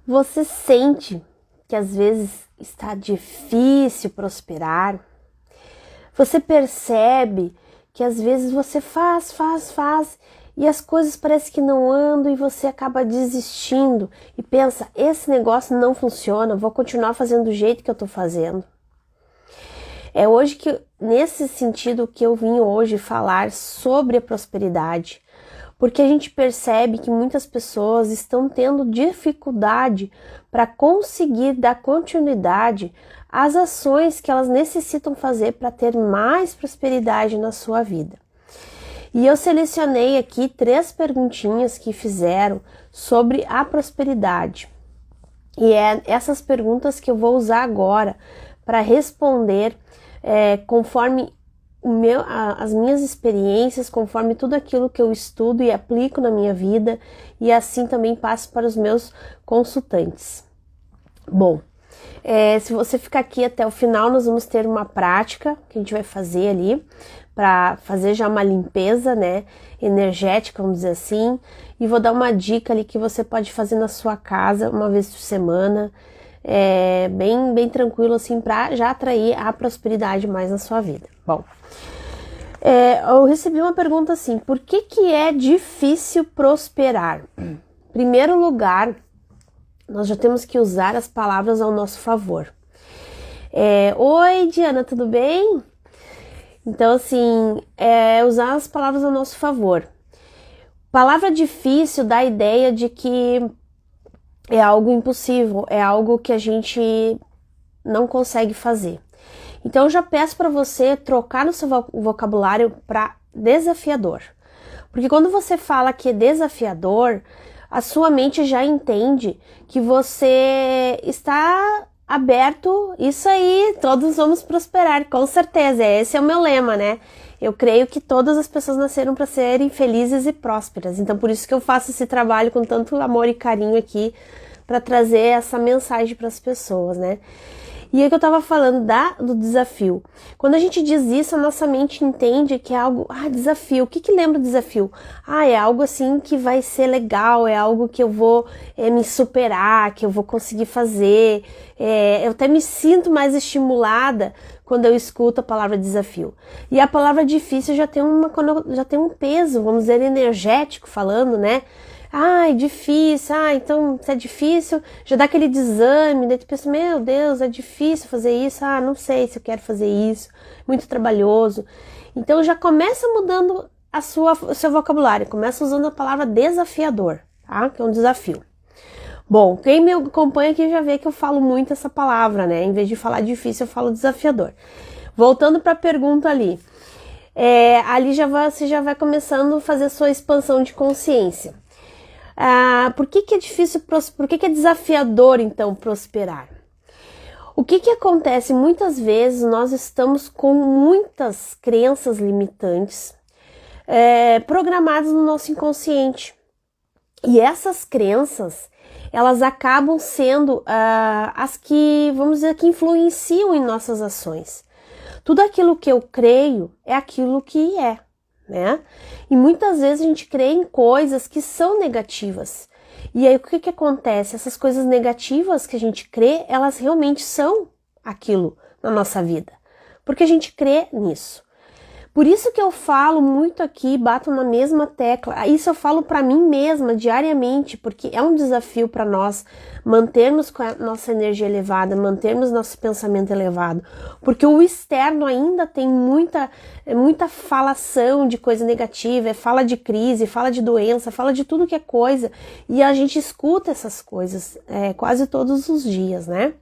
Você sente que às vezes está difícil prosperar? Você percebe que às vezes você faz e as coisas parecem que não andam e você acaba desistindo e pensa, esse negócio não funciona, vou continuar fazendo do jeito que eu tô fazendo. É hoje que, nesse sentido que eu vim hoje falar sobre a prosperidade, porque a gente percebe que muitas pessoas estão tendo dificuldade para conseguir dar continuidade às ações que elas necessitam fazer para ter mais prosperidade na sua vida. E eu selecionei aqui 3 perguntinhas que fizeram sobre a prosperidade. E é essas perguntas que eu vou usar agora para responder conforme as minhas experiências, conforme tudo aquilo que eu estudo e aplico na minha vida, e assim também passo para os meus consultantes. Bom, se você ficar aqui até o final, nós vamos ter uma prática que a gente vai fazer ali, para fazer já uma limpeza, né, energética, vamos dizer assim, e vou dar uma dica ali que você pode fazer na sua casa uma vez por semana, bem tranquilo assim, para já atrair a prosperidade mais na sua vida. Bom, eu recebi uma pergunta assim, por que é difícil prosperar? Em primeiro lugar, nós já temos que usar as palavras ao nosso favor. Oi, Diana, tudo bem? Então, assim, usar as palavras ao nosso favor. Palavra difícil dá a ideia de que é algo impossível, é algo que a gente não consegue fazer. Então, eu já peço para você trocar no seu vocabulário para desafiador. Porque quando você fala que é desafiador, a sua mente já entende que você está aberto, isso aí, todos vamos prosperar, com certeza, esse é o meu lema, né? Eu creio que todas as pessoas nasceram para serem felizes e prósperas, então por isso que eu faço esse trabalho com tanto amor e carinho aqui, para trazer essa mensagem para as pessoas, né? E aí que eu tava falando do desafio. Quando a gente diz isso, a nossa mente entende que é algo, desafio. O que lembra o desafio? É algo assim que vai ser legal, é algo que eu vou me superar, que eu vou conseguir fazer. Eu até me sinto mais estimulada quando eu escuto a palavra desafio. E a palavra difícil já tem um peso, vamos dizer, energético falando, né? Difícil, então se é difícil, já dá aquele desânimo, daí tu pensa, meu Deus, é difícil fazer isso, não sei se eu quero fazer isso, muito trabalhoso. Então já começa mudando o seu vocabulário, começa usando a palavra desafiador, tá? Que é um desafio. Bom, quem me acompanha aqui já vê que eu falo muito essa palavra, né? Em vez de falar difícil, eu falo desafiador. Voltando para a pergunta ali, ali você já vai começando a fazer a sua expansão de consciência. Por que é difícil, por que é desafiador então prosperar? O que acontece? Muitas vezes nós estamos com muitas crenças limitantes programadas no nosso inconsciente. E essas crenças, elas acabam sendo as que, vamos dizer, que influenciam em nossas ações. Tudo aquilo que eu creio é aquilo que é. Né? E muitas vezes a gente crê em coisas que são negativas. E aí o que acontece? Essas coisas negativas que a gente crê, elas realmente são aquilo na nossa vida. Porque a gente crê nisso. Por isso que eu falo muito aqui, bato na mesma tecla. Isso eu falo para mim mesma diariamente, porque é um desafio para nós mantermos com a nossa energia elevada, mantermos nosso pensamento elevado. Porque o externo ainda tem muita falação de coisa negativa, fala de crise, fala de doença, fala de tudo que é coisa. E a gente escuta essas coisas quase todos os dias, né?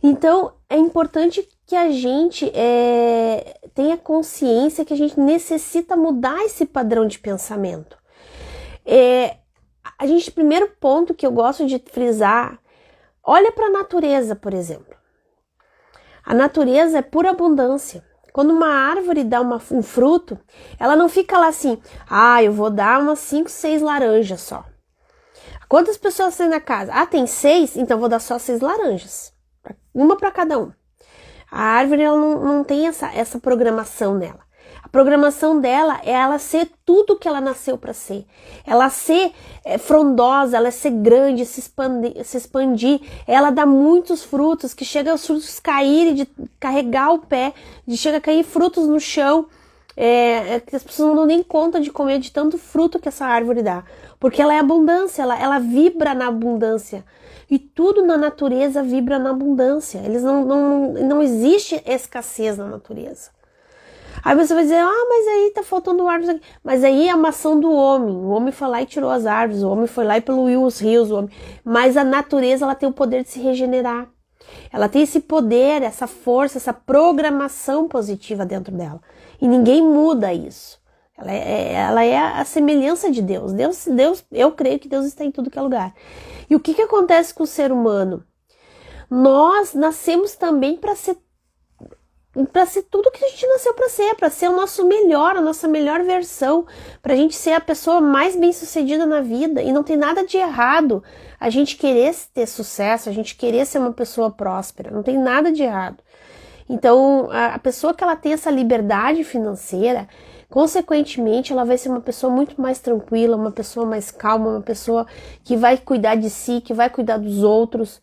Então, é importante que a gente tenha consciência que a gente necessita mudar esse padrão de pensamento. Primeiro ponto que eu gosto de frisar, olha para a natureza, por exemplo. A natureza é pura abundância. Quando uma árvore dá um fruto, ela não fica lá assim, eu vou dar umas 5, 6 laranjas só. Quantas pessoas tem na casa? Tem 6? Então vou dar só 6 laranjas. Uma para cada um. A árvore ela não tem essa programação nela. programação dela é ela ser tudo que ela nasceu para ser. Ela ser frondosa, ela ser grande, se expandir. Ela dá muitos frutos, que chega os frutos caírem, de carregar o pé, de chega a cair frutos no chão. Que as pessoas não dão nem conta de comer de tanto fruto que essa árvore dá. Porque ela é abundância, ela vibra na abundância. E tudo na natureza vibra na abundância. Não existe escassez na natureza. Aí você vai dizer, mas aí tá faltando árvores aqui. Mas aí é uma ação do homem. O homem foi lá e tirou as árvores, o homem foi lá e poluiu os rios. Mas a natureza, ela tem o poder de se regenerar. Ela tem esse poder, essa força, essa programação positiva dentro dela. E ninguém muda isso. Ela é a semelhança de Deus. Deus, eu creio que Deus está em tudo que é lugar. E o que acontece com o ser humano? Nós nascemos também para ser tudo que a gente nasceu para ser o nosso melhor, a nossa melhor versão, para a gente ser a pessoa mais bem-sucedida na vida. E não tem nada de errado a gente querer ter sucesso, a gente querer ser uma pessoa próspera, não tem nada de errado. Então, a pessoa que ela tem essa liberdade financeira, consequentemente, ela vai ser uma pessoa muito mais tranquila, uma pessoa mais calma, uma pessoa que vai cuidar de si, que vai cuidar dos outros.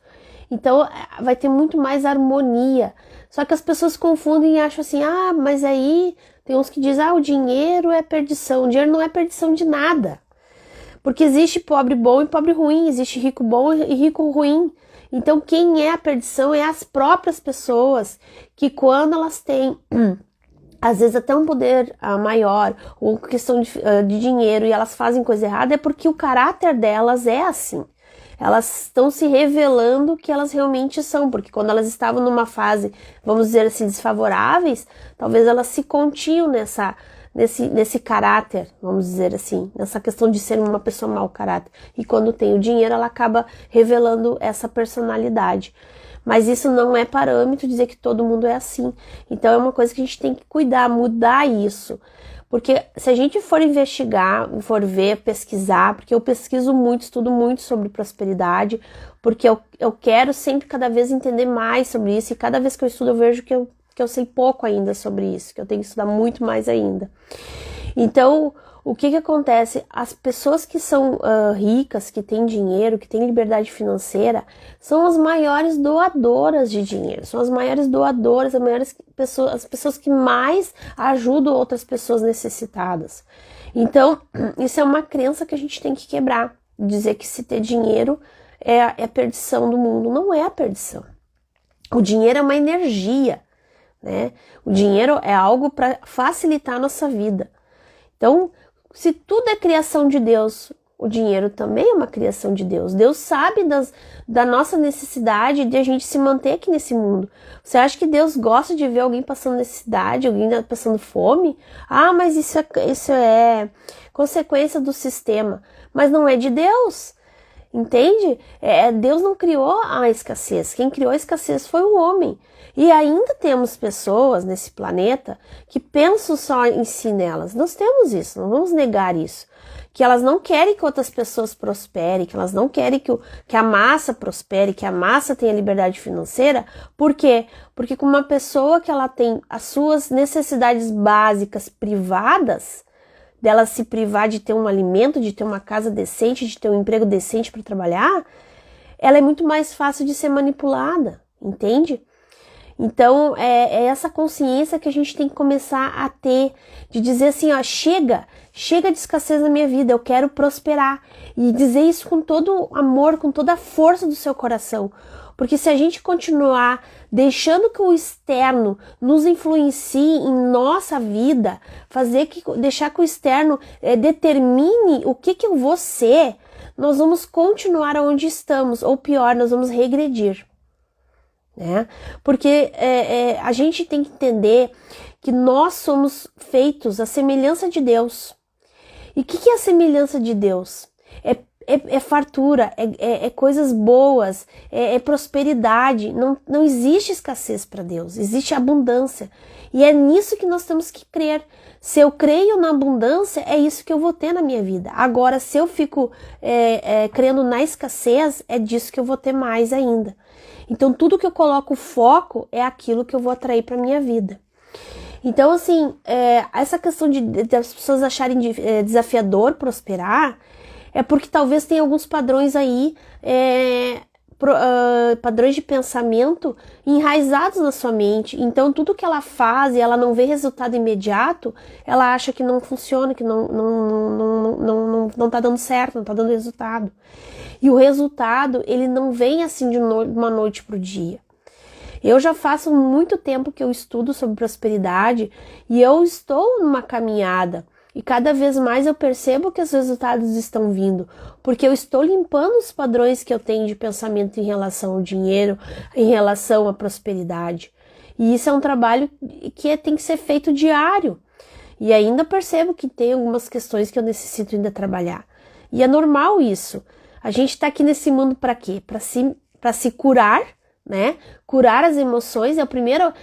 Então, vai ter muito mais harmonia. Só que as pessoas confundem e acham assim, mas aí tem uns que dizem, o dinheiro é perdição. O dinheiro não é perdição de nada. Porque existe pobre bom e pobre ruim, existe rico bom e rico ruim. Então, quem é a perdição é as próprias pessoas que quando elas têm, às vezes até um poder maior, ou questão de dinheiro, e elas fazem coisa errada, é porque o caráter delas é assim. Elas estão se revelando que elas realmente são, porque quando elas estavam numa fase, vamos dizer assim, desfavoráveis, talvez elas se continham nesse caráter, vamos dizer assim, nessa questão de ser uma pessoa mau caráter. E quando tem o dinheiro, ela acaba revelando essa personalidade. Mas isso não é parâmetro dizer que todo mundo é assim. Então é uma coisa que a gente tem que cuidar, mudar isso. Porque se a gente for investigar, for ver, pesquisar, porque eu pesquiso muito, estudo muito sobre prosperidade, porque eu quero sempre cada vez entender mais sobre isso, e cada vez que eu estudo eu vejo que eu sei pouco ainda sobre isso, que eu tenho que estudar muito mais ainda. Então, o que acontece? As pessoas que são ricas, que têm dinheiro, que têm liberdade financeira, são as maiores doadoras de dinheiro, são as maiores doadoras, as pessoas que mais ajudam outras pessoas necessitadas. Então, isso é uma crença que a gente tem que quebrar, dizer que se ter dinheiro é a perdição do mundo. Não é a perdição. O dinheiro é uma energia, né? O dinheiro é algo para facilitar a nossa vida. Então, se tudo é criação de Deus, o dinheiro também é uma criação de Deus. Deus sabe da nossa necessidade de a gente se manter aqui nesse mundo. Você acha que Deus gosta de ver alguém passando necessidade, alguém passando fome? Mas isso é consequência do sistema. Mas não é de Deus. Entende? Deus não criou a escassez. Quem criou a escassez foi o homem. E ainda temos pessoas nesse planeta que pensam só em si nelas. Nós temos isso, não vamos negar isso. Que elas não querem que outras pessoas prosperem, que elas não querem que a massa prospere, que a massa tenha liberdade financeira. Por quê? Porque com uma pessoa que ela tem as suas necessidades básicas privadas, dela se privar de ter um alimento, de ter uma casa decente, de ter um emprego decente para trabalhar, ela é muito mais fácil de ser manipulada, entende? Então, é essa consciência que a gente tem que começar a ter, de dizer assim, chega de escassez na minha vida, eu quero prosperar. E dizer isso com todo amor, com toda a força do seu coração. Porque se a gente continuar deixando que o externo nos influencie em nossa vida, deixar que o externo determine o que eu vou ser, nós vamos continuar onde estamos, ou pior, nós vamos regredir. Né? Porque a gente tem que entender que nós somos feitos à semelhança de Deus. E o que é a semelhança de Deus? É fartura, é coisas boas, é prosperidade. Não existe escassez para Deus, existe abundância. E é nisso que nós temos que crer. Se eu creio na abundância, é isso que eu vou ter na minha vida. Agora, se eu fico crendo na escassez, é disso que eu vou ter mais ainda. Então, tudo que eu coloco foco é aquilo que eu vou atrair para minha vida. Então, assim, essa questão de as pessoas acharem desafiador prosperar é porque talvez tenha alguns padrões aí, padrões de pensamento enraizados na sua mente. Então, tudo que ela faz e ela não vê resultado imediato, ela acha que não funciona, que não tá dando certo, não tá dando resultado. E o resultado, ele não vem assim de uma noite pro dia. Eu já faço muito tempo que eu estudo sobre prosperidade e eu estou numa caminhada e cada vez mais eu percebo que os resultados estão vindo, porque eu estou limpando os padrões que eu tenho de pensamento em relação ao dinheiro, em relação à prosperidade. E isso é um trabalho que tem que ser feito diário. E ainda percebo que tem algumas questões que eu necessito ainda trabalhar. E é normal isso. A gente está aqui nesse mundo para quê? Para se curar, né? Curar as emoções. A primeira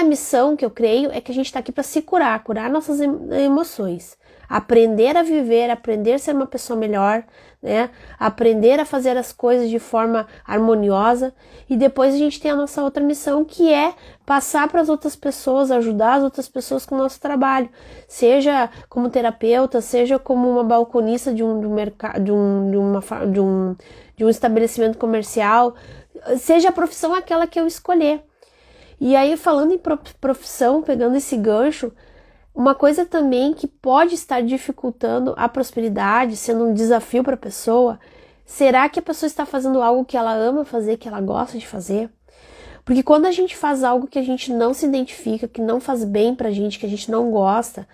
missão que eu creio é que a gente está aqui para se curar nossas emoções. Aprender a viver, aprender a ser uma pessoa melhor, né? Aprender a fazer as coisas de forma harmoniosa. E depois a gente tem a nossa outra missão, que é passar para as outras pessoas, ajudar as outras pessoas com o nosso trabalho. Seja como terapeuta, seja como uma balconista de um estabelecimento comercial, seja a profissão aquela que eu escolher. E aí, falando em profissão, pegando esse gancho, uma coisa também que pode estar dificultando a prosperidade, sendo um desafio para a pessoa, será que a pessoa está fazendo algo que ela ama fazer, que ela gosta de fazer? Porque quando a gente faz algo que a gente não se identifica, que não faz bem pra gente, que a gente não gosta,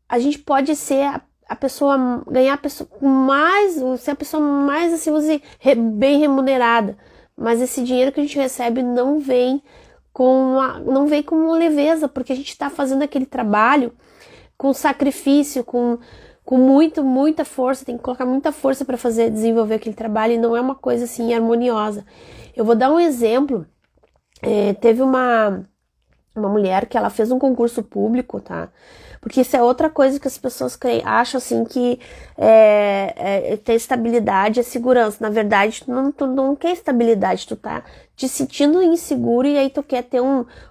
a gente pode ser a pessoa, ganhar a pessoa mais, ser a pessoa mais, assim, bem remunerada. Mas esse dinheiro que a gente recebe não vem com leveza, porque a gente está fazendo aquele trabalho com sacrifício, com muita força, tem que colocar muita força para desenvolver aquele trabalho, e não é uma coisa assim harmoniosa. Eu vou dar um exemplo. Teve uma mulher que ela fez um concurso público, tá? Porque isso é outra coisa que as pessoas acham assim que ter estabilidade é segurança. Na verdade, tu não quer estabilidade, tu tá te sentindo inseguro e aí tu quer ter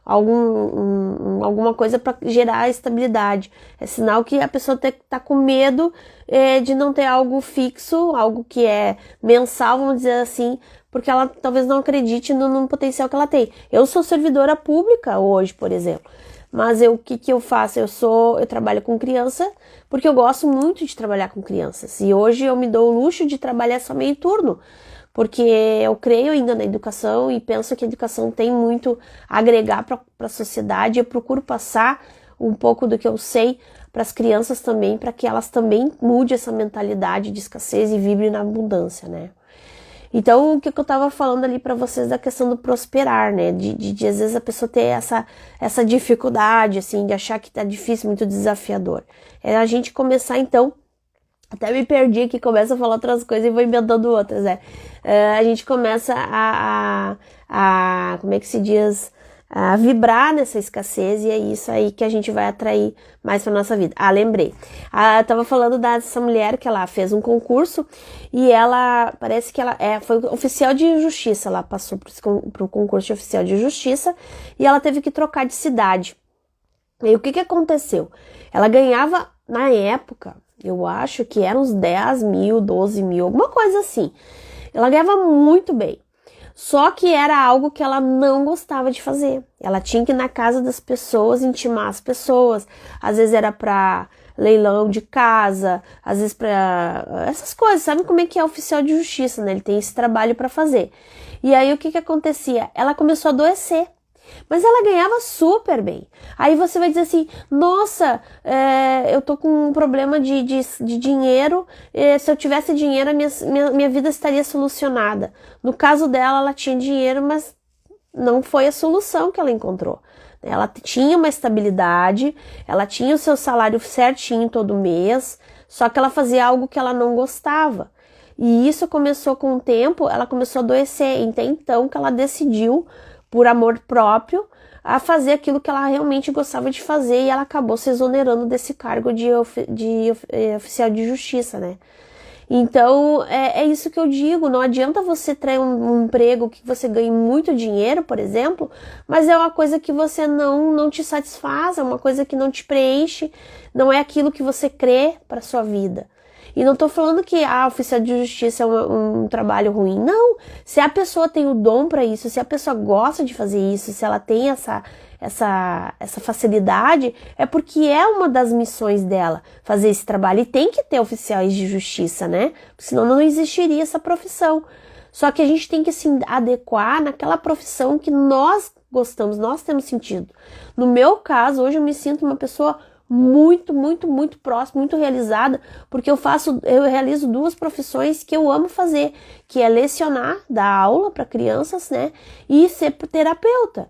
alguma coisa para gerar estabilidade. É sinal que a pessoa tá com medo de não ter algo fixo, algo que é mensal, vamos dizer assim, porque ela talvez não acredite no potencial que ela tem. Eu sou servidora pública hoje, por exemplo. Mas o que eu faço? Eu trabalho com criança porque eu gosto muito de trabalhar com crianças. E hoje eu me dou o luxo de trabalhar só meio turno, porque eu creio ainda na educação e penso que a educação tem muito a agregar para a sociedade. Eu procuro passar um pouco do que eu sei para as crianças também, para que elas também mudem essa mentalidade de escassez e vibrem na abundância, né? Então, o que eu tava falando ali para vocês da questão do prosperar, né? De às vezes a pessoa ter essa dificuldade, assim, de achar que tá difícil, muito desafiador. É a gente começar, então, até me perdi aqui, começa a falar outras coisas e vou inventando outras, né? A gente começa como é que se diz? A vibrar nessa escassez, e é isso aí que a gente vai atrair mais para nossa vida. Lembrei. Eu tava falando dessa mulher que ela fez um concurso e ela, parece que ela foi oficial de justiça, ela passou pro concurso de oficial de justiça e ela teve que trocar de cidade. E o que aconteceu? Ela ganhava, na época, eu acho que eram uns 10 mil, 12 mil, alguma coisa assim. Ela ganhava muito bem. Só que era algo que ela não gostava de fazer. Ela tinha que ir na casa das pessoas, intimar as pessoas. Às vezes era para leilão de casa, às vezes para essas coisas. Sabe como é que é oficial de justiça, né? Ele tem esse trabalho para fazer. E aí o que acontecia? Ela começou a adoecer. Mas ela ganhava super bem. Aí você vai dizer assim, nossa, eu tô com um problema de dinheiro, se eu tivesse dinheiro, a minha vida estaria solucionada. No caso dela, ela tinha dinheiro, mas não foi a solução que ela encontrou. Ela tinha uma estabilidade, ela tinha o seu salário certinho todo mês, só que ela fazia algo que ela não gostava. E isso começou com o tempo, ela começou a adoecer. Então que ela decidiu, por amor próprio, a fazer aquilo que ela realmente gostava de fazer, e ela acabou se exonerando desse cargo de oficial de justiça, né? Então, é isso que eu digo, não adianta você ter um emprego que você ganhe muito dinheiro, por exemplo, mas é uma coisa que você não te satisfaz, é uma coisa que não te preenche, não é aquilo que você crê para sua vida. E não tô falando que oficial de justiça é um trabalho ruim, não. Se a pessoa tem o dom para isso, se a pessoa gosta de fazer isso, se ela tem essa facilidade, é porque é uma das missões dela fazer esse trabalho. E tem que ter oficiais de justiça, né? Senão não existiria essa profissão. Só que a gente tem que se adequar naquela profissão que nós gostamos, nós temos sentido. No meu caso, hoje eu me sinto uma pessoa muito, muito, muito próxima, muito realizada, porque eu realizo duas profissões que eu amo fazer, que é lecionar, dar aula para crianças, né? E ser terapeuta.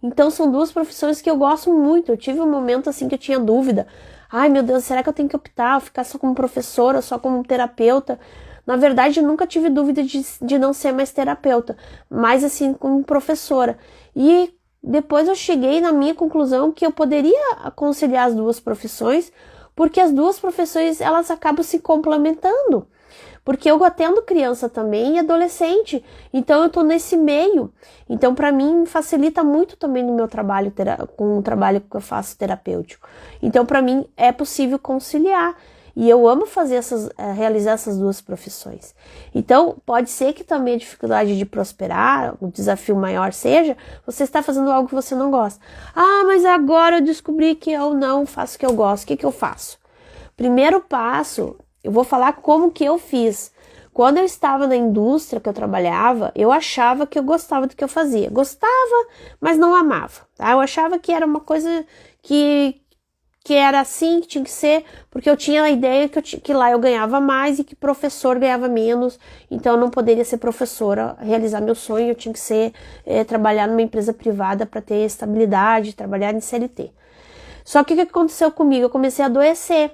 Então são duas profissões que eu gosto muito. Eu tive um momento assim que eu tinha dúvida. Ai, meu Deus, será que eu tenho que optar, ficar só como professora, só como terapeuta? Na verdade, eu nunca tive dúvida de não ser mais terapeuta, mas assim, como professora. E depois eu cheguei na minha conclusão que eu poderia conciliar as duas profissões, porque as duas profissões, elas acabam se complementando. Porque eu atendo criança também e adolescente, então eu tô nesse meio. Então, para mim, facilita muito também no meu trabalho, com o trabalho que eu faço terapêutico. Então, para mim, é possível conciliar. E eu amo realizar essas duas profissões. Então, pode ser que também a dificuldade de prosperar, o desafio maior seja, você está fazendo algo que você não gosta. Ah, mas agora eu descobri que eu não faço o que eu gosto. O que eu faço? Primeiro passo, eu vou falar como que eu fiz. Quando eu estava na indústria que eu trabalhava, eu achava que eu gostava do que eu fazia. Gostava, mas não amava. Tá? Eu achava que era uma coisa que era assim, que tinha que ser, porque eu tinha a ideia que lá eu ganhava mais e que professor ganhava menos, então eu não poderia ser professora, realizar meu sonho, eu tinha que ser, trabalhar numa empresa privada para ter estabilidade, trabalhar em CLT. Só que o que aconteceu comigo? Eu comecei a adoecer,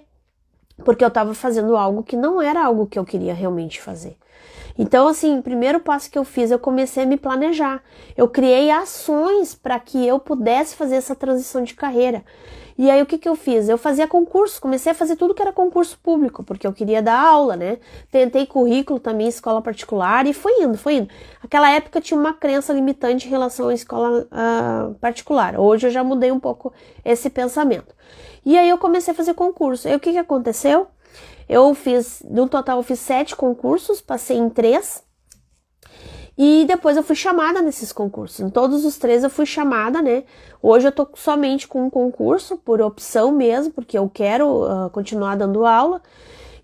porque eu estava fazendo algo que não era algo que eu queria realmente fazer. Então, assim, o primeiro passo que eu fiz, eu comecei a me planejar. Eu criei ações para que eu pudesse fazer essa transição de carreira. E aí, o que eu fiz? Eu fazia concurso, comecei a fazer tudo que era concurso público, porque eu queria dar aula, né? Tentei currículo também, escola particular, e foi indo. Aquela época tinha uma crença limitante em relação à escola particular. Hoje eu já mudei um pouco esse pensamento. E aí eu comecei a fazer concurso. E aí, o que aconteceu? No total eu fiz 7 concursos, passei em 3. E depois eu fui chamada nesses concursos. Em todos os 3 eu fui chamada, né? Hoje eu tô somente com um concurso, por opção mesmo, porque eu quero continuar dando aula.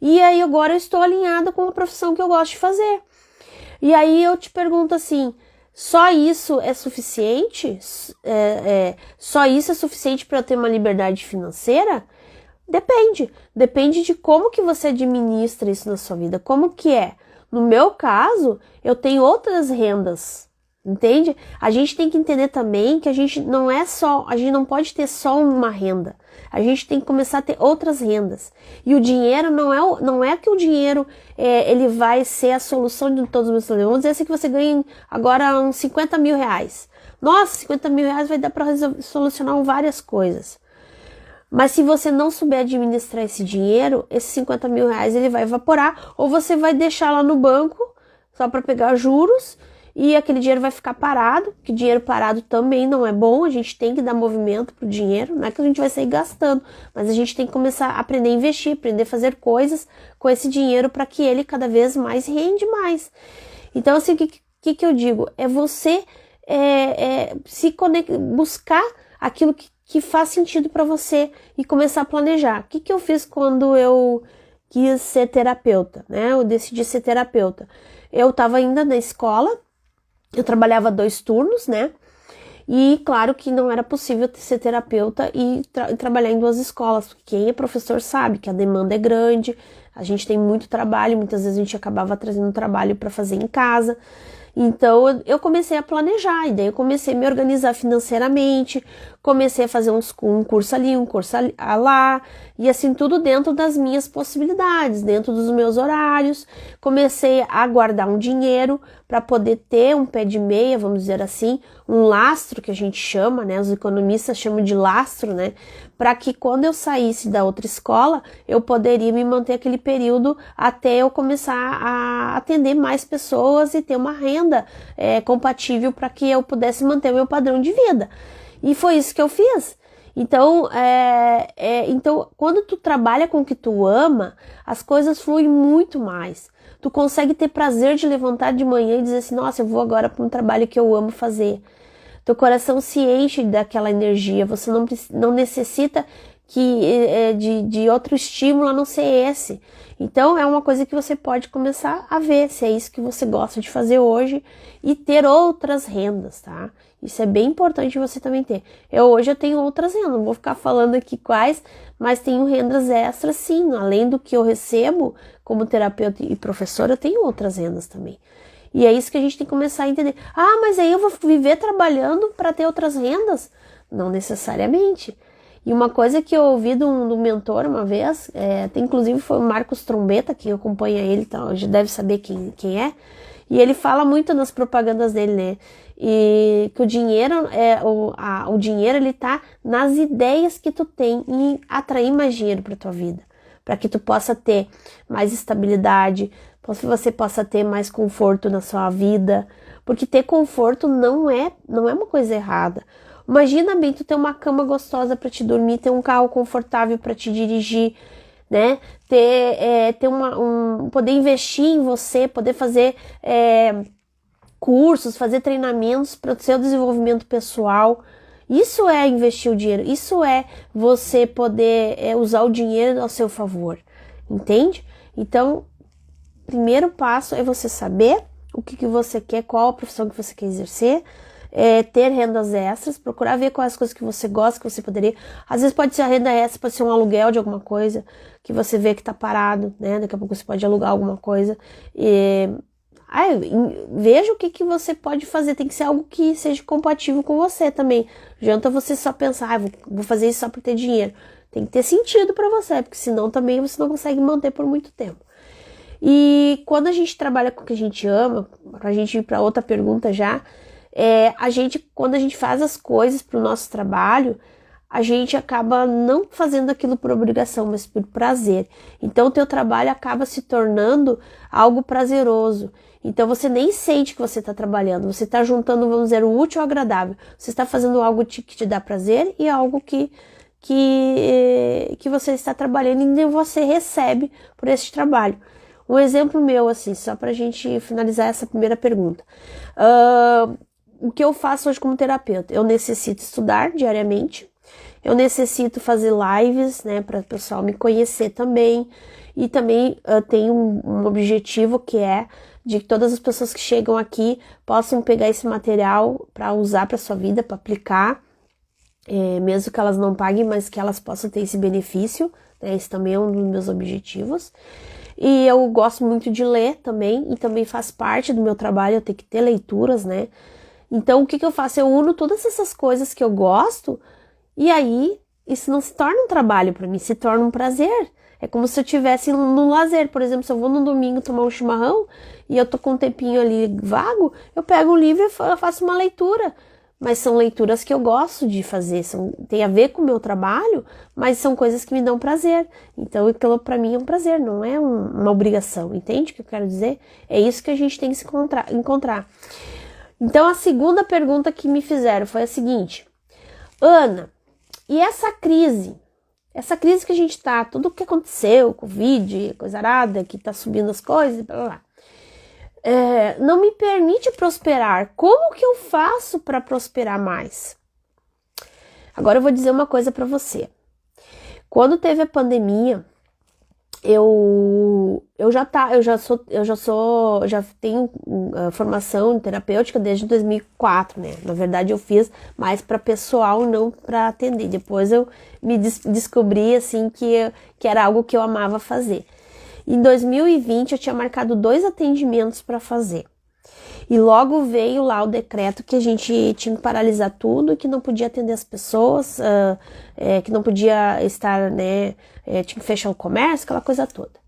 E aí agora eu estou alinhada com a profissão que eu gosto de fazer. E aí eu te pergunto assim, só isso é suficiente? Só isso é suficiente para eu ter uma liberdade financeira? Depende de como que você administra isso na sua vida, como que é. No meu caso, eu tenho outras rendas, entende? A gente tem que entender também que a gente não pode ter só uma renda. A gente tem que começar a ter outras rendas. E o dinheiro não é que o dinheiro ele vai ser a solução de todos os meus problemas. Vamos dizer assim que você ganha agora uns 50 mil reais. Nossa, 50 mil reais vai dar para solucionar várias coisas. Mas se você não souber administrar esse dinheiro, esses 50 mil reais ele vai evaporar, ou você vai deixar lá no banco só para pegar juros e aquele dinheiro vai ficar parado, que dinheiro parado também não é bom, a gente tem que dar movimento pro dinheiro, não é que a gente vai sair gastando, mas a gente tem que começar a aprender a investir, aprender a fazer coisas com esse dinheiro para que ele cada vez mais rende mais. Então assim, o que eu digo? É você buscar aquilo que faz sentido para você e começar a planejar. O que eu fiz quando eu quis ser terapeuta, né? Eu decidi ser terapeuta. Eu estava ainda na escola, eu trabalhava 2 turnos, né? E claro que não era possível ser terapeuta e trabalhar em 2 escolas, porque quem é professor sabe que a demanda é grande, a gente tem muito trabalho, muitas vezes a gente acabava trazendo trabalho para fazer em casa. Então eu comecei a planejar, e daí eu comecei a me organizar financeiramente, comecei a fazer um curso ali, um curso lá, e assim, tudo dentro das minhas possibilidades, dentro dos meus horários. Comecei a guardar um dinheiro para poder ter um pé de meia, vamos dizer assim, um lastro que a gente chama, né? Os economistas chamam de lastro, né? Para que quando eu saísse da outra escola, eu poderia me manter aquele período até eu começar a atender mais pessoas e ter uma renda compatível para que eu pudesse manter o meu padrão de vida. E foi isso que eu fiz. Então, então, quando tu trabalha com o que tu ama, as coisas fluem muito mais. Tu consegue ter prazer de levantar de manhã e dizer assim, nossa, eu vou agora para um trabalho que eu amo fazer. Teu coração se enche daquela energia, você não necessita de outro estímulo a não ser esse. Então, é uma coisa que você pode começar a ver se é isso que você gosta de fazer hoje e ter outras rendas, tá? Isso é bem importante você também ter. Hoje eu tenho outras rendas, não vou ficar falando aqui quais, mas tenho rendas extras sim. Além do que eu recebo como terapeuta e professora, eu tenho outras rendas também. E é isso que a gente tem que começar a entender. Ah, mas aí eu vou viver trabalhando para ter outras rendas? Não necessariamente. E uma coisa que eu ouvi de um mentor uma vez, inclusive foi o Marcos Trombetta, quem acompanha ele, então já deve saber quem é, e ele fala muito nas propagandas dele, né? E que o dinheiro, o dinheiro ele tá nas ideias que tu tem em atrair mais dinheiro para tua vida, para que tu possa ter mais estabilidade, você possa ter mais conforto na sua vida, porque ter conforto não é uma coisa errada. Imagina bem tu ter uma cama gostosa para te dormir, ter um carro confortável para te dirigir, né? Poder investir em você, poder fazer cursos, fazer treinamentos para o seu desenvolvimento pessoal. Isso é investir o dinheiro, isso é você poder usar o dinheiro ao seu favor, entende? Então, primeiro passo é você saber o que você quer, qual a profissão que você quer exercer, ter rendas extras, procurar ver quais as coisas que você gosta, que você poderia. Às vezes pode ser a renda extra, pode ser um aluguel de alguma coisa que você vê que tá parado, né? Daqui a pouco você pode alugar alguma coisa. Veja o que você pode fazer, tem que ser algo que seja compatível com você também. Não adianta você só pensar, vou fazer isso só para ter dinheiro. Tem que ter sentido para você, porque senão também você não consegue manter por muito tempo. E quando a gente trabalha com o que a gente ama, pra gente ir para outra pergunta já, quando a gente faz as coisas pro nosso trabalho, a gente acaba não fazendo aquilo por obrigação, mas por prazer. Então o teu trabalho acaba se tornando algo prazeroso. Então você nem sente que você está trabalhando, você está juntando, vamos dizer, o útil ao agradável. Você está fazendo algo que te dá prazer e algo que você está trabalhando e você recebe por esse trabalho. Um exemplo meu, assim, só pra gente finalizar essa primeira pergunta. O que eu faço hoje como terapeuta? Eu necessito estudar diariamente, eu necessito fazer lives, né, para o pessoal me conhecer também, e também tenho um objetivo que é de que todas as pessoas que chegam aqui possam pegar esse material para usar para sua vida, para aplicar, mesmo que elas não paguem, mas que elas possam ter esse benefício, né, esse também é um dos meus objetivos. E eu gosto muito de ler também, e também faz parte do meu trabalho, eu tenho que ter leituras, né? Então, o que eu faço? Eu uno todas essas coisas que eu gosto, e aí, isso não se torna um trabalho para mim, se torna um prazer. É como se eu estivesse num lazer, por exemplo, se eu vou no domingo tomar um chimarrão, e eu tô com um tempinho ali vago, eu pego um livro e faço uma leitura. Mas são leituras que eu gosto de fazer, tem a ver com o meu trabalho, mas são coisas que me dão prazer. Então, aquilo para mim é um prazer, não é uma obrigação, entende o que eu quero dizer? É isso que a gente tem que se encontrar. Então, a segunda pergunta que me fizeram foi a seguinte: Ana, e essa crise que a gente tá, tudo o que aconteceu, Covid, coisa arada, que tá subindo as coisas, blá blá blá, não me permite prosperar. Como que eu faço para prosperar mais? Agora eu vou dizer uma coisa para você. Quando teve a pandemia, eu já tenho formação terapêutica desde 2004, né? Na verdade eu fiz mais para pessoal, não para atender. Depois eu me descobri assim que era algo que eu amava fazer. Em 2020 eu tinha marcado 2 atendimentos para fazer. E logo veio lá o decreto que a gente tinha que paralisar tudo, que não podia atender as pessoas, que não podia estar, né, tinha que fechar o comércio, aquela coisa toda.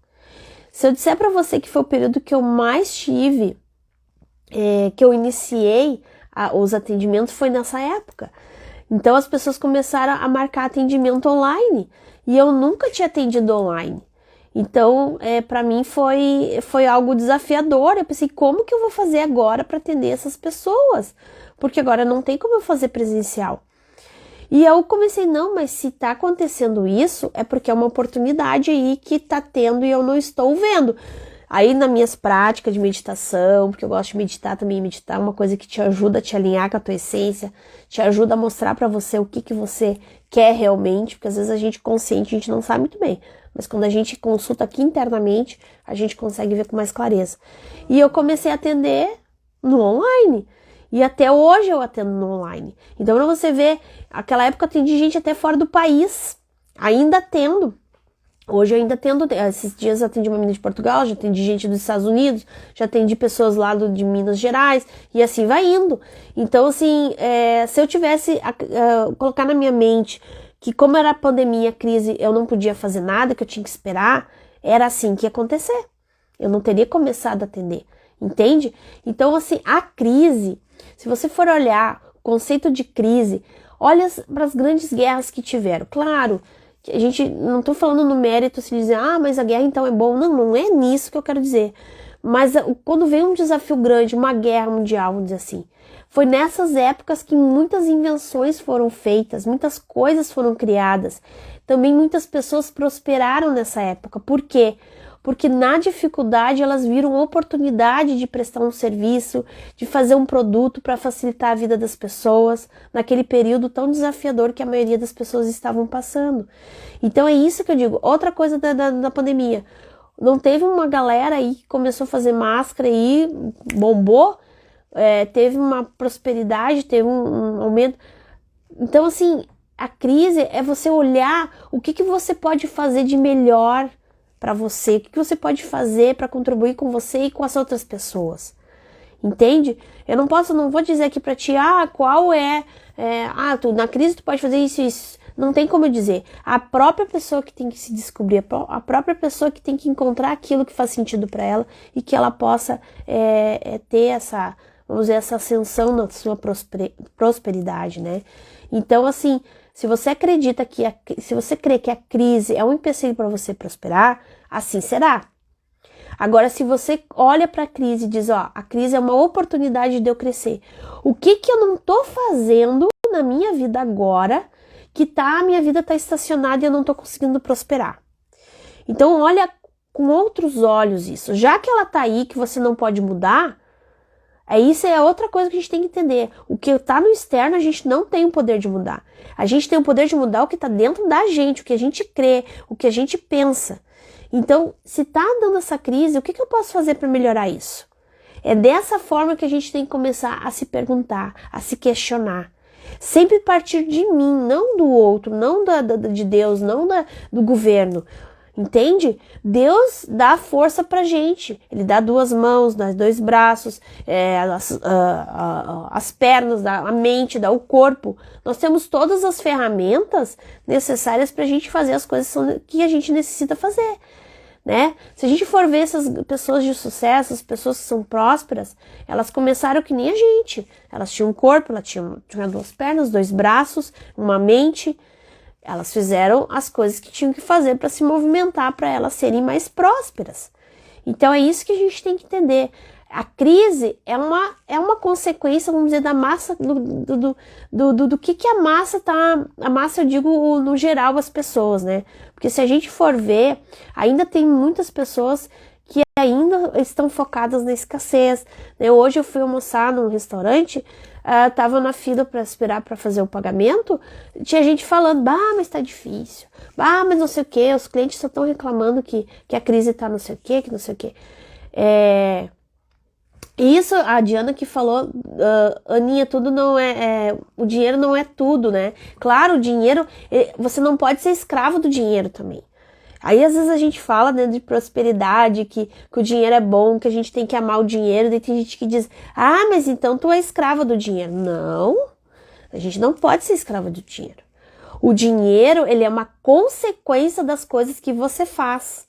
Se eu disser para você que foi o período que eu mais tive, que eu iniciei os atendimentos, foi nessa época. Então as pessoas começaram a marcar atendimento online e eu nunca tinha atendido online. Então, para mim foi algo desafiador. Eu pensei, como que eu vou fazer agora para atender essas pessoas? Porque agora não tem como eu fazer presencial. E eu comecei, não, mas se tá acontecendo isso, é porque é uma oportunidade aí que tá tendo e eu não estou vendo. Aí nas minhas práticas de meditação, porque eu gosto de meditar também, meditar é uma coisa que te ajuda a te alinhar com a tua essência, te ajuda a mostrar para você o que você quer realmente, porque às vezes a gente consciente, a gente não sabe muito bem, mas quando a gente consulta aqui internamente, a gente consegue ver com mais clareza. E eu comecei a atender no online, e até hoje eu atendo no online. Então pra você ver, aquela época eu atendi gente até fora do país, ainda atendo. Hoje eu ainda atendo, esses dias eu atendi uma menina de Portugal, já atendi gente dos Estados Unidos, já atendi pessoas lá de Minas Gerais, e assim vai indo. Então, assim, se eu tivesse colocar na minha mente que como era a pandemia, a crise, eu não podia fazer nada, que eu tinha que esperar, era assim que ia acontecer. Eu não teria começado a atender, entende? Então, assim, a crise, se você for olhar o conceito de crise, olha para as grandes guerras que tiveram. Claro, a gente, não tô falando no mérito, se dizer, mas a guerra então é bom. Não, não é nisso que eu quero dizer. Mas quando vem um desafio grande, uma guerra mundial, vamos dizer assim, foi nessas épocas que muitas invenções foram feitas, muitas coisas foram criadas. Também muitas pessoas prosperaram nessa época. Por quê? Porque na dificuldade elas viram oportunidade de prestar um serviço, de fazer um produto para facilitar a vida das pessoas, naquele período tão desafiador que a maioria das pessoas estavam passando. Então é isso que eu digo. Outra coisa da pandemia, não teve uma galera aí que começou a fazer máscara e bombou, teve uma prosperidade, teve um aumento. Então assim, a crise é você olhar o que você pode fazer de melhor para você, o que você pode fazer para contribuir com você e com as outras pessoas, entende? Eu não vou dizer aqui para ti, qual na crise tu pode fazer isso, não tem como eu dizer. A própria pessoa que tem que se descobrir, a própria pessoa que tem que encontrar aquilo que faz sentido para ela e que ela possa ter essa, vamos dizer, essa ascensão na sua prosperidade, né? Então, assim, se você acredita se você crê que a crise é um empecilho para você prosperar, assim será. Agora, se você olha para a crise e diz, a crise é uma oportunidade de eu crescer. O que eu não tô fazendo na minha vida agora que a minha vida tá estacionada e eu não tô conseguindo prosperar? Então, olha com outros olhos isso. Já que ela tá aí, que você não pode mudar, isso é outra coisa que a gente tem que entender. O que está no externo, a gente não tem o poder de mudar. A gente tem o poder de mudar o que está dentro da gente, o que a gente crê, o que a gente pensa. Então, se está dando essa crise, o que eu posso fazer para melhorar isso? É dessa forma que a gente tem que começar a se perguntar, a se questionar. Sempre partir de mim, não do outro, não de Deus, não do governo. Entende? Deus dá força pra gente. Ele dá 2 mãos, dá 2 braços, as pernas, dá a mente, dá o corpo. Nós temos todas as ferramentas necessárias pra gente fazer as coisas que a gente necessita fazer, né? Se a gente for ver essas pessoas de sucesso, as pessoas que são prósperas, elas começaram que nem a gente. Elas tinham um corpo, elas tinham 2 pernas, 2 braços, uma mente. Elas fizeram as coisas que tinham que fazer para se movimentar, para elas serem mais prósperas. Então é isso que a gente tem que entender. A crise é uma consequência, vamos dizer, da massa, do que a massa tá... A massa, eu digo, no geral, as pessoas, né? Porque se a gente for ver, ainda tem muitas pessoas que ainda estão focadas na escassez, né? Hoje eu fui almoçar num restaurante, tava na fila para esperar para fazer o pagamento, tinha gente falando, mas tá difícil, mas não sei o que, os clientes só estão reclamando que a crise tá não sei o que não sei o que. Isso, a Diana que falou, Aninha, tudo não o dinheiro não é tudo, né? Claro, o dinheiro, você não pode ser escravo do dinheiro também. Aí às vezes a gente fala, né, de prosperidade, que o dinheiro é bom, que a gente tem que amar o dinheiro, daí tem gente que diz, ah, mas então tu é escrava do dinheiro. Não, a gente não pode ser escrava do dinheiro. O dinheiro, ele é uma consequência das coisas que você faz.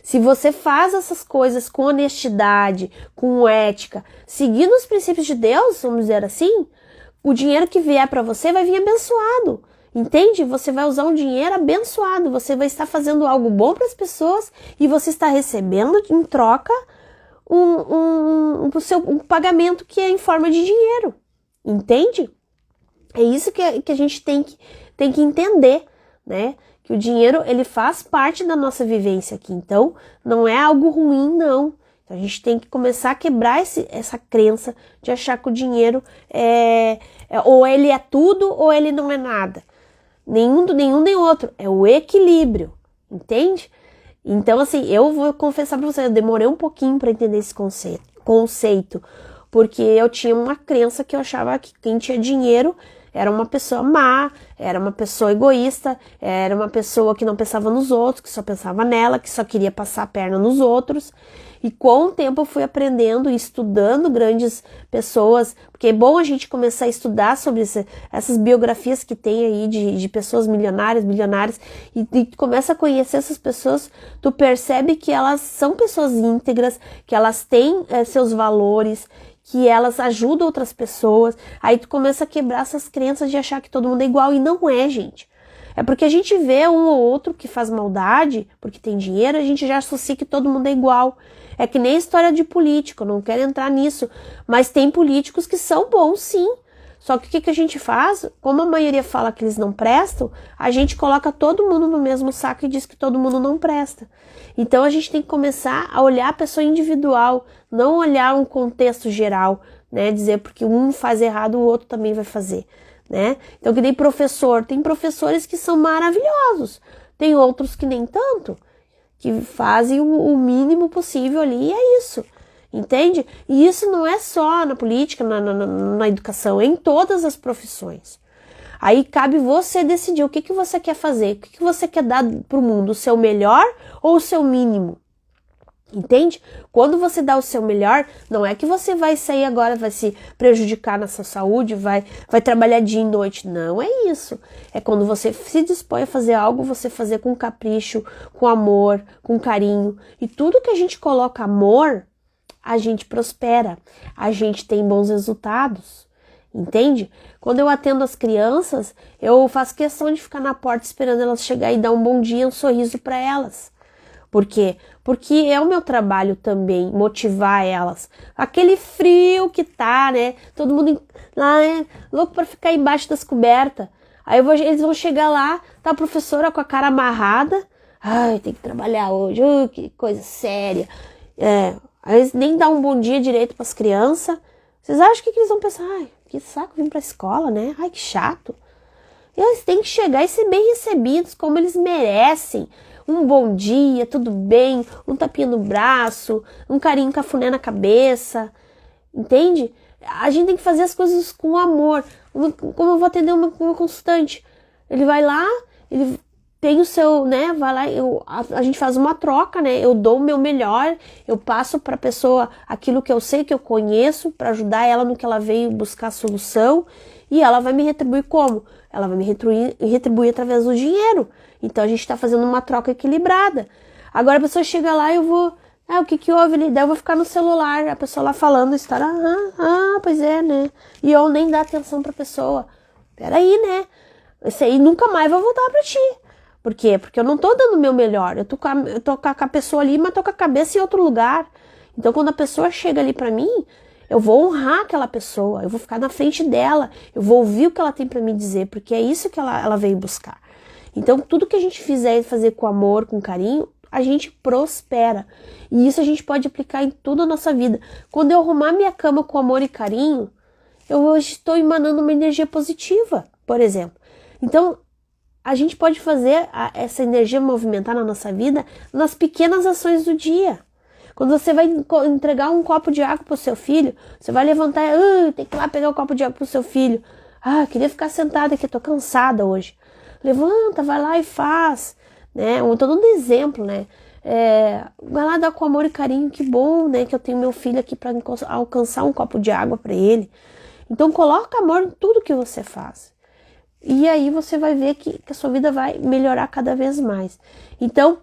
Se você faz essas coisas com honestidade, com ética, seguindo os princípios de Deus, vamos dizer assim, o dinheiro que vier para você vai vir abençoado. Entende? Você vai usar um dinheiro abençoado, você vai estar fazendo algo bom para as pessoas e você está recebendo em troca um pagamento que é em forma de dinheiro. Entende? É isso que a gente tem que entender, né? Que o dinheiro, ele faz parte da nossa vivência aqui. Então, não é algo ruim, não. Então, a gente tem que começar a quebrar essa crença de achar que o dinheiro ou ele é tudo ou ele não é nada. Nenhum nem outro. É o equilíbrio, entende? Então, assim, eu vou confessar pra você, eu demorei um pouquinho para entender esse conceito, porque eu tinha uma crença que eu achava que quem tinha dinheiro era uma pessoa má, era uma pessoa egoísta, era uma pessoa que não pensava nos outros, que só pensava nela, que só queria passar a perna nos outros. E com o tempo eu fui aprendendo e estudando grandes pessoas, porque é bom a gente começar a estudar sobre essas biografias que tem aí de pessoas milionárias, bilionárias, e tu começa a conhecer essas pessoas, tu percebe que elas são pessoas íntegras, que elas têm seus valores, que elas ajudam outras pessoas. Aí tu começa a quebrar essas crenças de achar que todo mundo é igual, e não é, gente. É porque a gente vê um ou outro que faz maldade, porque tem dinheiro, a gente já associa que todo mundo é igual. É que nem história de político, eu não quero entrar nisso, mas tem políticos que são bons, sim. Só que o que a gente faz? Como a maioria fala que eles não prestam, a gente coloca todo mundo no mesmo saco e diz que todo mundo não presta. Então a gente tem que começar a olhar a pessoa individual, não olhar um contexto geral, né? Dizer porque um faz errado, o outro também vai fazer, né? Então que nem professor, tem professores que são maravilhosos, tem outros que nem tanto, que fazem o mínimo possível ali e é isso. Entende? E isso não é só na política, na educação, é em todas as profissões. Aí cabe você decidir o que você quer fazer, o que você quer dar para o mundo, o seu melhor ou o seu mínimo. Entende? Quando você dá o seu melhor, não é que você vai sair agora, vai se prejudicar na sua saúde, vai trabalhar dia e noite. Não é isso. É quando você se dispõe a fazer algo, você fazer com capricho, com amor, com carinho. E tudo que a gente coloca amor, a gente prospera, a gente tem bons resultados, entende? Quando eu atendo as crianças, eu faço questão de ficar na porta esperando elas chegar e dar um bom dia, um sorriso para elas. Por quê? Porque é o meu trabalho também motivar elas. Aquele frio que tá, né? Todo mundo lá, né? Louco para ficar embaixo das cobertas. Aí eles vão chegar lá, tá a professora com a cara amarrada. Ai, tem que trabalhar hoje, que coisa séria. Aí eles nem dão um bom dia direito para as crianças. Vocês acham que eles vão pensar? Ai, que saco vir para a escola, né? Ai, que chato. Eles têm que chegar e ser bem recebidos, como eles merecem. Um bom dia, tudo bem, um tapinha no braço, um carinho cafuné na cabeça. Entende? A gente tem que fazer as coisas com amor. Como eu vou atender uma consultante? Ele vai lá, ele tem o seu, né, vai lá, a gente faz uma troca, né, eu dou o meu melhor, eu passo para a pessoa aquilo que eu sei, que eu conheço, para ajudar ela no que ela veio buscar a solução, e ela vai me retribuir como? Ela vai me retribuir através do dinheiro. Então a gente está fazendo uma troca equilibrada. Agora a pessoa chega lá e eu vou, o que houve? Daí eu vou ficar no celular, a pessoa lá falando a história, pois é, né, e eu nem dar atenção para a pessoa. Peraí, né, esse aí nunca mais vai voltar para ti. Por quê? Porque eu não tô dando o meu melhor. Eu tô com a pessoa ali, mas tô com a cabeça em outro lugar. Então, quando a pessoa chega ali pra mim, eu vou honrar aquela pessoa. Eu vou ficar na frente dela. Eu vou ouvir o que ela tem pra me dizer, porque é isso que ela veio buscar. Então, tudo que a gente fizer e fazer com amor, com carinho, a gente prospera. E isso a gente pode aplicar em toda a nossa vida. Quando eu arrumar minha cama com amor e carinho, eu estou emanando uma energia positiva, por exemplo. Então, a gente pode fazer essa energia movimentar na nossa vida nas pequenas ações do dia. Quando você vai entregar um copo de água para o seu filho, você vai levantar e tem que ir lá pegar o copo de água para o seu filho. Queria ficar sentada aqui, tô cansada hoje. Levanta, vai lá e faz. né? Eu tô dando exemplo, né? Vai lá dar com amor e carinho, que bom, né? Que eu tenho meu filho aqui para alcançar um copo de água para ele. Então coloca amor em tudo que você faz. E aí você vai ver que a sua vida vai melhorar cada vez mais. Então,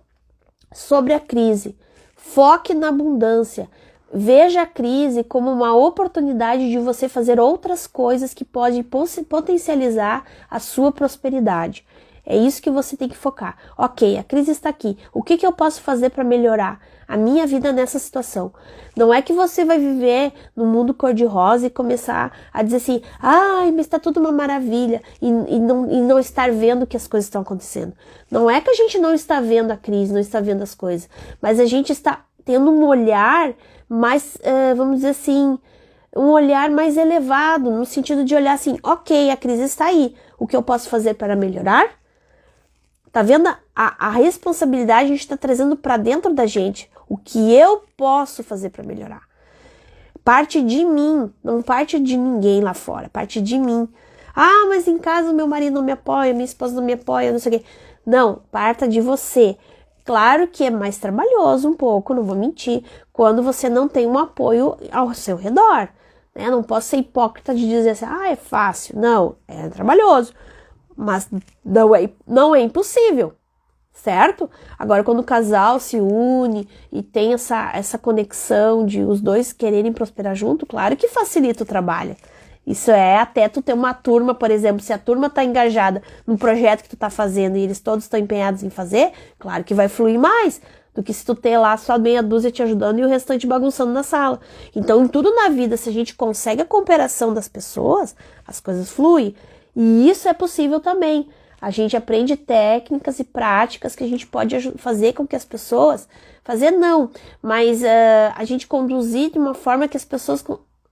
sobre a crise, foque na abundância. Veja a crise como uma oportunidade de você fazer outras coisas que podem potencializar a sua prosperidade. É isso que você tem que focar. Ok, a crise está aqui. O que eu posso fazer para melhorar a minha vida nessa situação? Não é que você vai viver no mundo cor-de-rosa e começar a dizer assim, ai, mas está tudo uma maravilha, e não estar vendo que as coisas estão acontecendo. Não é que a gente não está vendo a crise, não está vendo as coisas, mas a gente está tendo um olhar mais, vamos dizer assim, um olhar mais elevado, no sentido de olhar assim, ok, a crise está aí, o que eu posso fazer para melhorar? Tá vendo a responsabilidade a gente está trazendo para dentro da gente, o que eu posso fazer para melhorar? Parte de mim, não parte de ninguém lá fora, parte de mim. Ah, mas em casa meu marido não me apoia, minha esposa não me apoia, não sei o quê. Não, parta de você. Claro que é mais trabalhoso um pouco, não vou mentir, quando você não tem um apoio ao seu redor, né? Não posso ser hipócrita de dizer assim, é fácil. Não, é trabalhoso, mas não é impossível, certo? Agora, quando o casal se une e tem essa conexão de os dois quererem prosperar junto, claro que facilita o trabalho. Isso é até tu ter uma turma, por exemplo, se a turma está engajada no projeto que tu está fazendo e eles todos estão empenhados em fazer, claro que vai fluir mais do que se tu ter lá só meia dúzia te ajudando e o restante bagunçando na sala. Então, em tudo na vida, se a gente consegue a cooperação das pessoas, as coisas fluem. E isso é possível também. A gente aprende técnicas e práticas que a gente pode fazer com que as pessoas, mas a gente conduzir de uma forma que as pessoas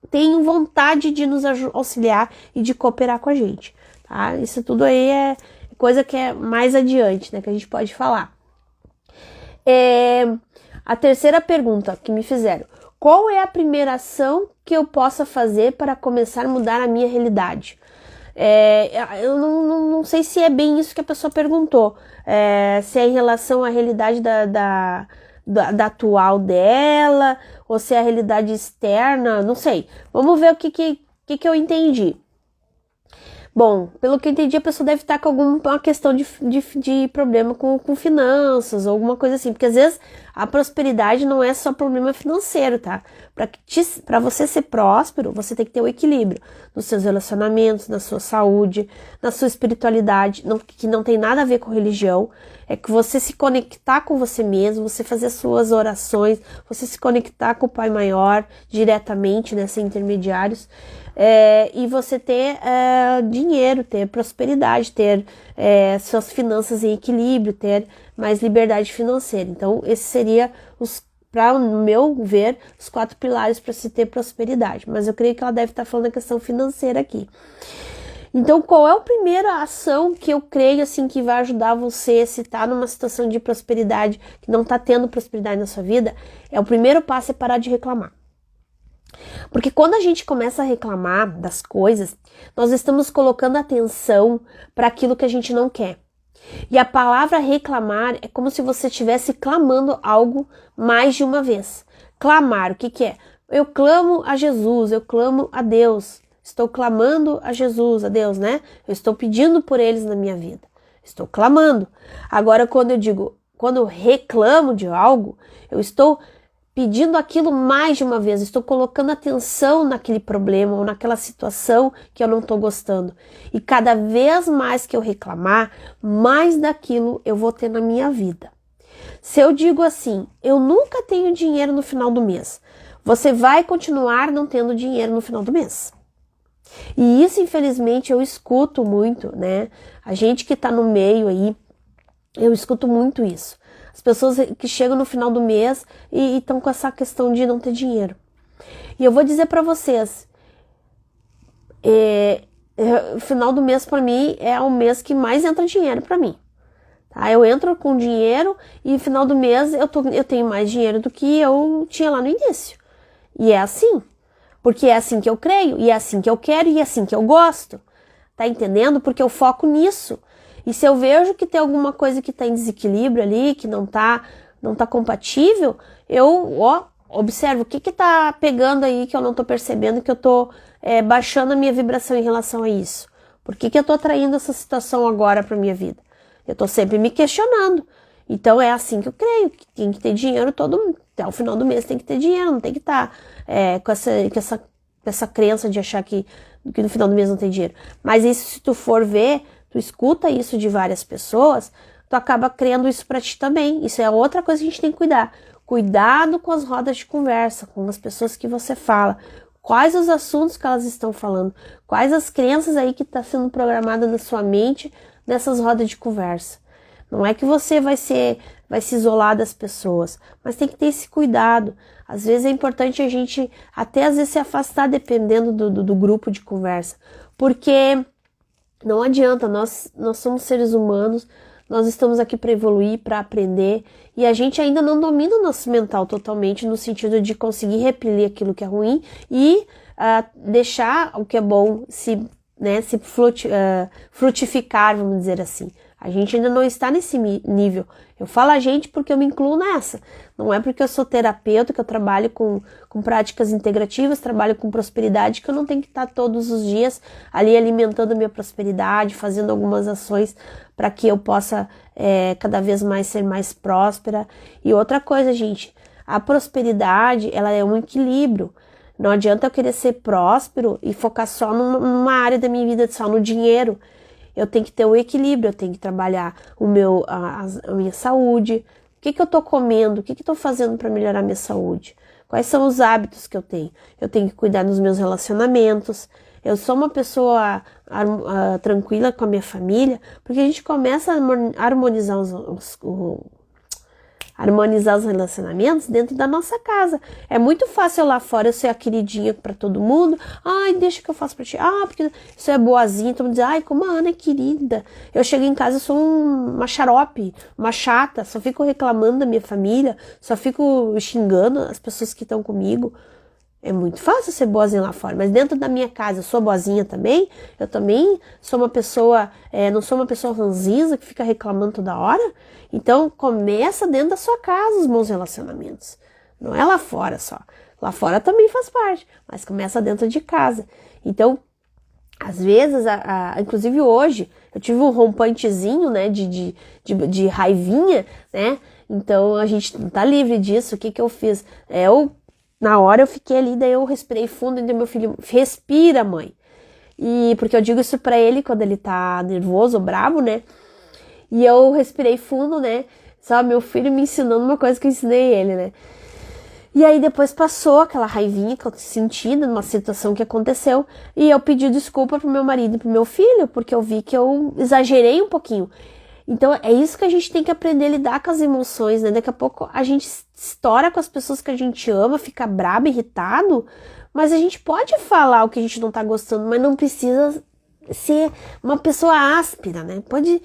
tenham vontade de nos auxiliar e de cooperar com a gente, tá? Isso tudo aí é coisa que é mais adiante, né, que a gente pode falar. A terceira pergunta que me fizeram: qual é a primeira ação que eu possa fazer para começar a mudar a minha realidade? Eu não sei se é bem isso que a pessoa perguntou, se é em relação à realidade da atual dela, ou se é a realidade externa, não sei. Vamos ver o que eu entendi. Bom, pelo que eu entendi, a pessoa deve estar com alguma questão de problema com finanças, ou alguma coisa assim, porque às vezes a prosperidade não é só problema financeiro, tá? Para você ser próspero, você tem que ter o equilíbrio nos seus relacionamentos, na sua saúde, na sua espiritualidade, que não tem nada a ver com religião, é que você se conectar com você mesmo, você fazer suas orações, você se conectar com o Pai Maior diretamente, né, sem intermediários, e você ter dinheiro, ter prosperidade, ter suas finanças em equilíbrio, ter mais liberdade financeira. Então, esse seria, para o meu ver, os 4 pilares para se ter prosperidade. Mas eu creio que ela deve estar falando da questão financeira aqui. Então, qual é a primeira ação que eu creio assim que vai ajudar você, se está numa situação de prosperidade, que não está tendo prosperidade na sua vida? O primeiro passo é parar de reclamar. Porque quando a gente começa a reclamar das coisas, nós estamos colocando atenção para aquilo que a gente não quer. E a palavra reclamar é como se você estivesse clamando algo mais de uma vez. Clamar, o que é? Eu clamo a Jesus, eu clamo a Deus. Estou clamando a Jesus, a Deus, né? Eu estou pedindo por eles na minha vida. Estou clamando. Agora, quando eu reclamo de algo, eu estou pedindo aquilo mais de uma vez, estou colocando atenção naquele problema ou naquela situação que eu não estou gostando. E cada vez mais que eu reclamar, mais daquilo eu vou ter na minha vida. Se eu digo assim, eu nunca tenho dinheiro no final do mês, você vai continuar não tendo dinheiro no final do mês. E isso, infelizmente, eu escuto muito, né? A gente que tá no meio aí, eu escuto muito isso. As pessoas que chegam no final do mês e estão com essa questão de não ter dinheiro. E eu vou dizer para vocês, o final do mês para mim é o mês que mais entra dinheiro para mim. Tá? Eu entro com dinheiro e no final do mês eu tenho mais dinheiro do que eu tinha lá no início. E é assim, porque é assim que eu creio, e é assim que eu quero, e é assim que eu gosto. Tá entendendo? Porque eu foco nisso. E se eu vejo que tem alguma coisa que tá em desequilíbrio ali, que não tá compatível, eu, observo o que tá pegando aí que eu não tô percebendo, que eu tô baixando a minha vibração em relação a isso. Por que eu tô atraindo essa situação agora pra minha vida? Eu tô sempre me questionando. Então é assim que eu creio, que tem que ter dinheiro até o final do mês tem que ter dinheiro, não tem que estar com essa crença de achar que no final do mês não tem dinheiro. Mas isso, se tu for ver, tu escuta isso de várias pessoas, tu acaba criando isso pra ti também. Isso é outra coisa que a gente tem que cuidar. Cuidado com as rodas de conversa, com as pessoas que você fala. Quais os assuntos que elas estão falando? Quais as crenças aí que está sendo programada na sua mente nessas rodas de conversa? Não é que você vai se isolar das pessoas, mas tem que ter esse cuidado. Às vezes é importante a gente até às vezes se afastar dependendo do grupo de conversa, porque não adianta, nós somos seres humanos, nós estamos aqui para evoluir, para aprender, e a gente ainda não domina o nosso mental totalmente, no sentido de conseguir repelir aquilo que é ruim e deixar o que é bom se frutificar, vamos dizer assim. A gente ainda não está nesse nível. Eu falo a gente porque eu me incluo nessa. Não é porque eu sou terapeuta, que eu trabalho com práticas integrativas, trabalho com prosperidade, que eu não tenho que estar todos os dias ali alimentando a minha prosperidade, fazendo algumas ações para que eu possa cada vez mais ser mais próspera. E outra coisa, gente, a prosperidade, ela é um equilíbrio. Não adianta eu querer ser próspero e focar só numa área da minha vida, só no dinheiro. Eu tenho que ter um equilíbrio, eu tenho que trabalhar a minha saúde. O que eu tô comendo? O que eu tô fazendo para melhorar a minha saúde? Quais são os hábitos que eu tenho? Eu tenho que cuidar dos meus relacionamentos. Eu sou uma pessoa tranquila com a minha família, porque a gente começa a harmonizar os relacionamentos dentro da nossa casa. É muito fácil lá fora eu ser a queridinha pra todo mundo. Ai, deixa que eu faço pra ti. Ah, porque isso é boazinha. Todo mundo diz, ai, como a Ana é querida. Eu chego em casa, eu sou uma xarope, uma chata. Só fico reclamando da minha família. Só fico xingando as pessoas que estão comigo. É muito fácil ser boazinha lá fora, mas dentro da minha casa eu sou boazinha também. Eu também sou uma pessoa, não sou uma pessoa ranzinza que fica reclamando toda hora. Então começa dentro da sua casa os bons relacionamentos. Não é lá fora só. Lá fora também faz parte, mas começa dentro de casa. Então, às vezes, inclusive hoje, eu tive um rompantezinho, né, de raivinha, né? Então a gente não tá livre disso. O que eu fiz? Na hora eu fiquei ali, daí eu respirei fundo e meu filho, respira, mãe. E porque eu digo isso pra ele quando ele tá nervoso ou bravo, né? E eu respirei fundo, né? Só meu filho me ensinando uma coisa que eu ensinei ele, né? E aí depois passou aquela raivinha que eu senti numa situação que aconteceu. E eu pedi desculpa pro meu marido e pro meu filho, porque eu vi que eu exagerei um pouquinho. Então é isso que a gente tem que aprender a lidar com as emoções, né? Daqui a pouco a gente estoura com as pessoas que a gente ama, fica brabo, irritado, mas a gente pode falar o que a gente não tá gostando, mas não precisa ser uma pessoa áspera, né? Pode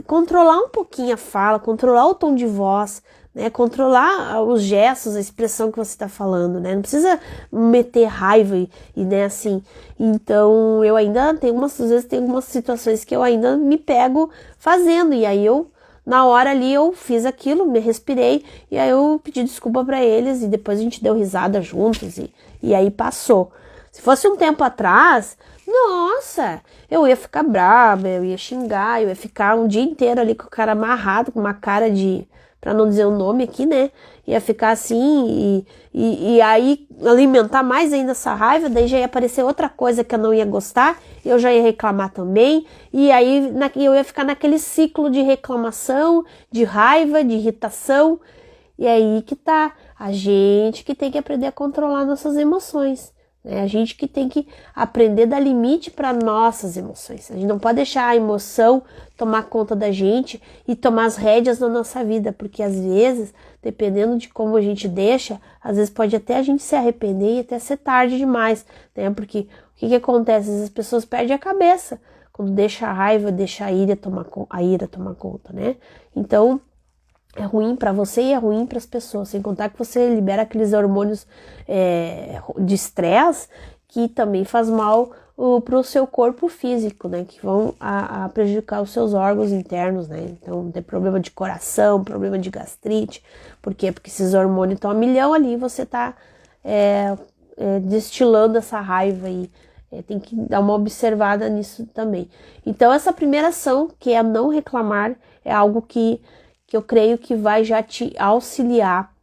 controlar um pouquinho a fala, controlar o tom de voz, né? Controlar os gestos, a expressão que você está falando, né? Não precisa meter raiva né, assim. Então, eu ainda às vezes tem algumas situações que eu ainda me pego fazendo, e aí na hora ali eu fiz aquilo, me respirei, e aí eu pedi desculpa para eles, e depois a gente deu risada juntos, e aí passou. Se fosse um tempo atrás, nossa, eu ia ficar brava, eu ia xingar, eu ia ficar um dia inteiro ali com o cara amarrado, com uma cara pra não dizer o nome aqui, né? Ia ficar assim e aí alimentar mais ainda essa raiva, daí já ia aparecer outra coisa que eu não ia gostar, eu já ia reclamar também, e aí eu ia ficar naquele ciclo de reclamação, de raiva, de irritação, e aí que tá, a gente que tem que aprender a controlar nossas emoções. A gente que tem que aprender a dar limite para nossas emoções. A gente não pode deixar a emoção tomar conta da gente e tomar as rédeas na nossa vida, porque às vezes, dependendo de como a gente deixa, às vezes pode até a gente se arrepender e até ser tarde demais, né? Porque o que acontece? As pessoas perdem a cabeça quando deixa a raiva, deixa a ira tomar conta, né? Então, é ruim para você e é ruim para as pessoas, sem contar que você libera aqueles hormônios de estresse que também faz mal para o seu corpo físico, né? Que vão a prejudicar os seus órgãos internos, né? Então, tem problema de coração, problema de gastrite. Por quê? Porque esses hormônios estão a milhão ali e você tá destilando essa raiva aí. Tem que dar uma observada nisso também. Então, essa primeira ação, que é não reclamar, é algo que eu creio que vai já te auxiliar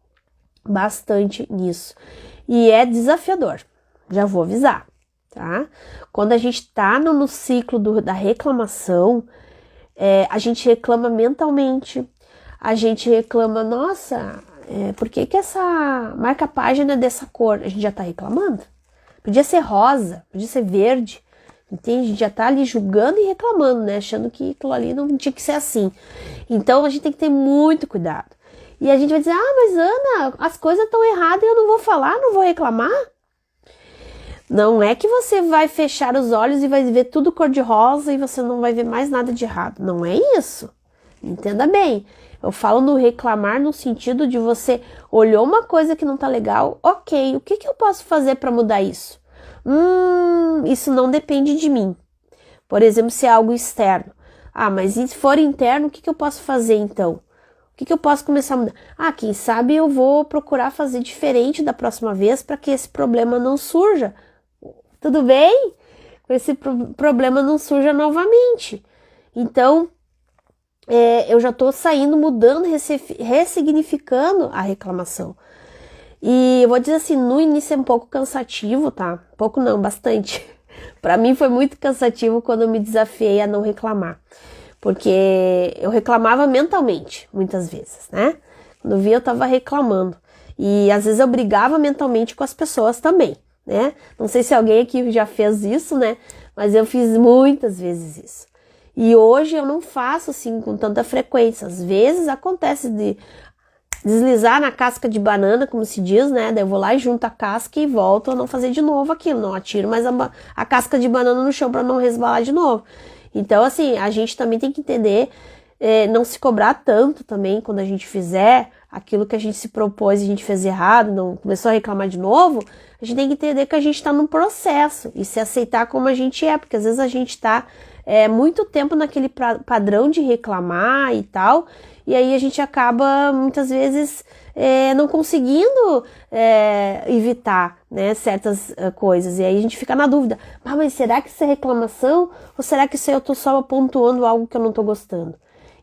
bastante nisso. E é desafiador, já vou avisar, tá? Quando a gente tá no ciclo da reclamação, a gente reclama mentalmente, a gente reclama, nossa, por que essa marca-página é dessa cor? A gente já tá reclamando. Podia ser rosa, podia ser verde, entende? A gente já tá ali julgando e reclamando, né? Achando que aquilo ali não tinha que ser assim. Então, a gente tem que ter muito cuidado. E a gente vai dizer, mas Ana, as coisas estão erradas e eu não vou falar, não vou reclamar. Não é que você vai fechar os olhos e vai ver tudo cor-de-rosa e você não vai ver mais nada de errado. Não é isso. Entenda bem. Eu falo no reclamar no sentido de você olhou uma coisa que não tá legal, ok, o que eu posso fazer para mudar isso? Isso não depende de mim. Por exemplo, se é algo externo. Mas se for interno, o que eu posso fazer então? O que eu posso começar a mudar? Quem sabe eu vou procurar fazer diferente da próxima vez para que esse problema não surja. Tudo bem? Esse problema não surja novamente. Então, eu já estou saindo, mudando, ressignificando a reclamação. E eu vou dizer assim, no início é um pouco cansativo, tá? Pouco não, bastante. Para mim foi muito cansativo quando eu me desafiei a não reclamar. Porque eu reclamava mentalmente, muitas vezes, né? Quando eu via, eu tava reclamando. E às vezes eu brigava mentalmente com as pessoas também, né? Não sei se alguém aqui já fez isso, né? Mas eu fiz muitas vezes isso. E hoje eu não faço assim com tanta frequência. Às vezes acontece de deslizar na casca de banana, como se diz, né? Daí eu vou lá e junto a casca e volto a não fazer de novo aquilo. Não atiro mais a casca de banana no chão para não resbalar de novo. Então, assim, a gente também tem que entender, não se cobrar tanto também quando a gente fizer aquilo que a gente se propôs e a gente fez errado, não começou a reclamar de novo. A gente tem que entender que a gente está num processo e se aceitar como a gente é, porque às vezes a gente está muito tempo naquele padrão de reclamar e tal, e aí a gente acaba muitas vezes não conseguindo evitar, né, certas coisas, e aí a gente fica na dúvida, mas será que isso é reclamação ou será que isso eu tô só pontuando algo que eu não tô gostando?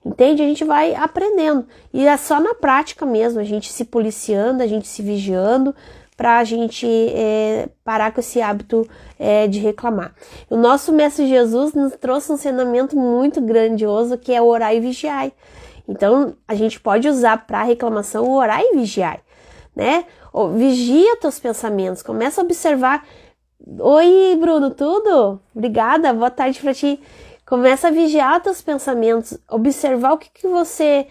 Entende? A gente vai aprendendo e é só na prática mesmo, a gente se policiando, a gente se vigiando para a gente parar com esse hábito de reclamar. O nosso Mestre Jesus nos trouxe um ensinamento muito grandioso que é orar e vigiar. Então, a gente pode usar para reclamação orar e vigiar, né? Vigia teus pensamentos, começa a observar. Oi, Bruno, tudo? Obrigada, boa tarde para ti. Começa a vigiar teus pensamentos, observar o que você,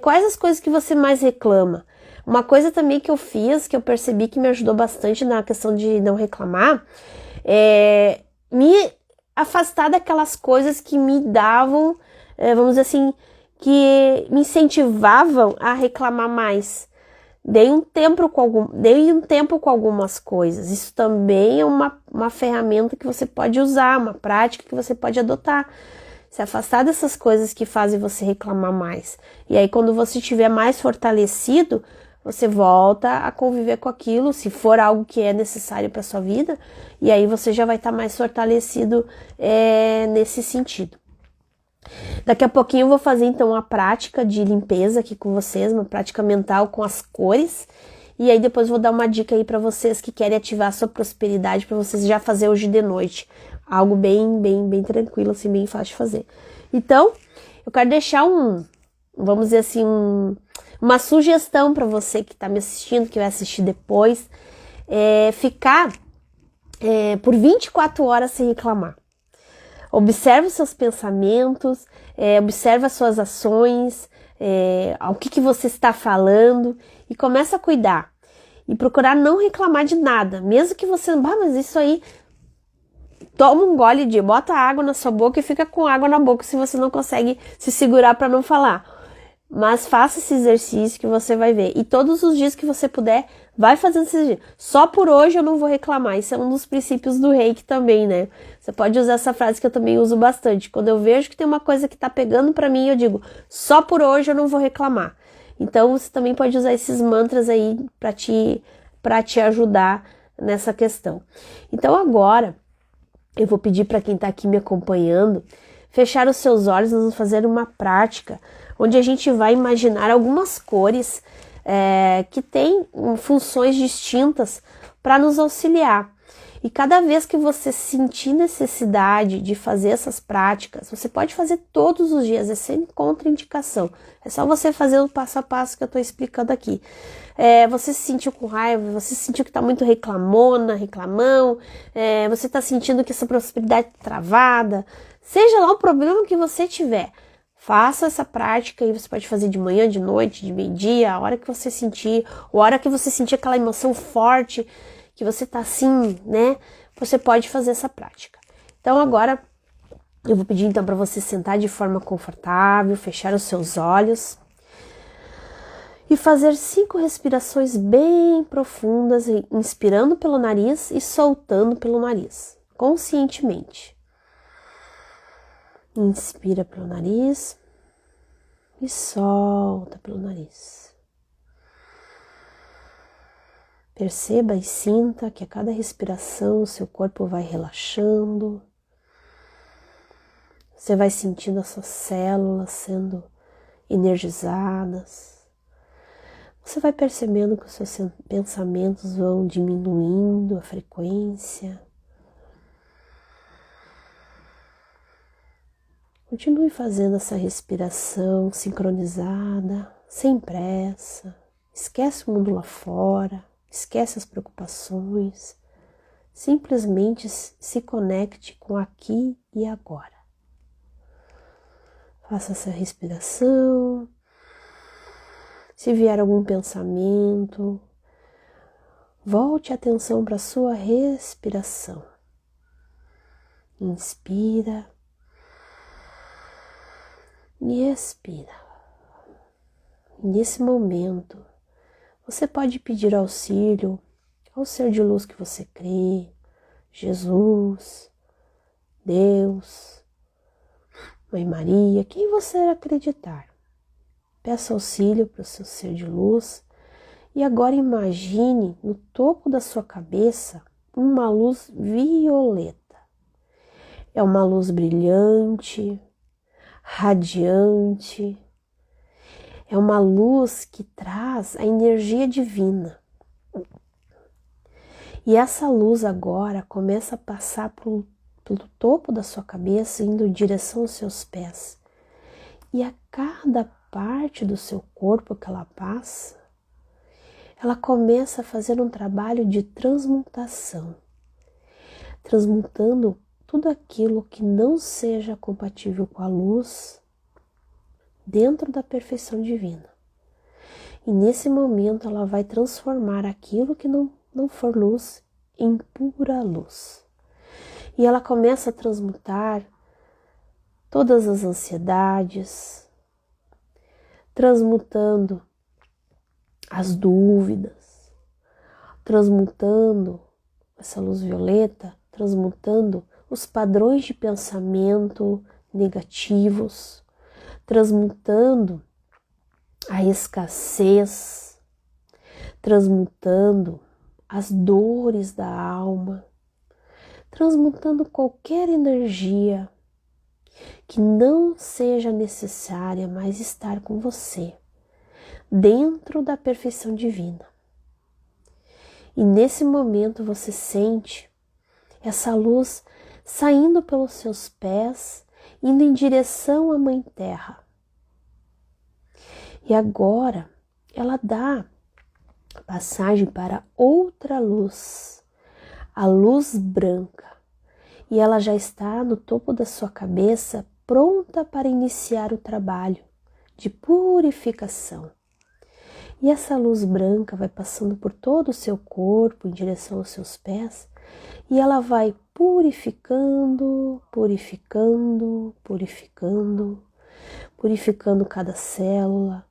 quais as coisas que você mais reclama. Uma coisa também que eu fiz, que eu percebi que me ajudou bastante na questão de não reclamar, me afastar daquelas coisas que me davam, vamos dizer assim, que me incentivavam a reclamar mais. Dei um tempo com algumas coisas. Isso também é uma ferramenta que você pode usar, uma prática que você pode adotar. Se afastar dessas coisas que fazem você reclamar mais. E aí, quando você estiver mais fortalecido, você volta a conviver com aquilo, se for algo que é necessário para sua vida, e aí você já vai estar mais fortalecido nesse sentido. Daqui a pouquinho eu vou fazer então uma prática de limpeza aqui com vocês, uma prática mental com as cores, e aí depois vou dar uma dica aí para vocês que querem ativar a sua prosperidade, para vocês já fazer hoje de noite, algo bem tranquilo, assim, bem fácil de fazer. Então, eu quero deixar vamos dizer assim, uma sugestão para você que está me assistindo, que vai assistir depois, ficar por 24 horas sem reclamar. Observe os seus pensamentos, observe as suas ações, o que você está falando e começa a cuidar. E procurar não reclamar de nada, mesmo que você, mas isso aí, toma um gole bota água na sua boca e fica com água na boca se você não consegue se segurar para não falar. Mas faça esse exercício que você vai ver. E todos os dias que você puder, vai fazendo esse exercício. Só por hoje eu não vou reclamar. Isso é um dos princípios do Reiki também, né? Você pode usar essa frase que eu também uso bastante. Quando eu vejo que tem uma coisa que tá pegando pra mim, eu digo, só por hoje eu não vou reclamar. Então você também pode usar esses mantras aí pra te ajudar nessa questão. Então agora, eu vou pedir para quem tá aqui me acompanhando, fechar os seus olhos, nós vamos fazer uma prática onde a gente vai imaginar algumas cores que têm funções distintas para nos auxiliar. E cada vez que você sentir necessidade de fazer essas práticas, você pode fazer todos os dias, é sem contraindicação. É só você fazer o passo a passo que eu estou explicando aqui. Você se sentiu com raiva, você sentiu que está muito reclamão, você está sentindo que essa prosperidade está travada, seja lá o problema que você tiver, faça essa prática e você pode fazer de manhã, de noite, de meio-dia, a hora que você sentir, ou a hora que você sentir aquela emoção forte, que você tá assim, né? Você pode fazer essa prática. Então agora eu vou pedir então para você sentar de forma confortável, fechar os seus olhos e fazer 5 respirações bem profundas, inspirando pelo nariz e soltando pelo nariz, conscientemente. Inspira pelo nariz e solta pelo nariz. Perceba e sinta que a cada respiração o seu corpo vai relaxando. Você vai sentindo as suas células sendo energizadas. Você vai percebendo que os seus pensamentos vão diminuindo a frequência. Continue fazendo essa respiração sincronizada, sem pressa. Esquece o mundo lá fora. Esquece as preocupações, simplesmente se conecte com aqui e agora. Faça essa respiração. Se vier algum pensamento, volte a atenção para a sua respiração. Inspira e expira. Nesse momento, você pode pedir auxílio ao ser de luz que você crê, Jesus, Deus, Mãe Maria, quem você acreditar. Peça auxílio para o seu ser de luz e agora imagine no topo da sua cabeça uma luz violeta. É uma luz brilhante, radiante. É uma luz que traz a energia divina. E essa luz agora começa a passar pelo topo da sua cabeça, indo em direção aos seus pés. E a cada parte do seu corpo que ela passa, ela começa a fazer um trabalho de transmutação. Transmutando tudo aquilo que não seja compatível com a luz, dentro da perfeição divina. E nesse momento ela vai transformar aquilo que não for luz em pura luz. E ela começa a transmutar todas as ansiedades, transmutando as dúvidas, transmutando essa luz violeta, transmutando os padrões de pensamento negativos, transmutando a escassez, transmutando as dores da alma, transmutando qualquer energia que não seja necessária mais estar com você, dentro da perfeição divina. E nesse momento você sente essa luz saindo pelos seus pés, indo em direção à Mãe Terra. E agora ela dá passagem para outra luz, a luz branca. E ela já está no topo da sua cabeça, pronta para iniciar o trabalho de purificação. E essa luz branca vai passando por todo o seu corpo, em direção aos seus pés, e ela vai purificando, purificando, purificando, purificando cada célula,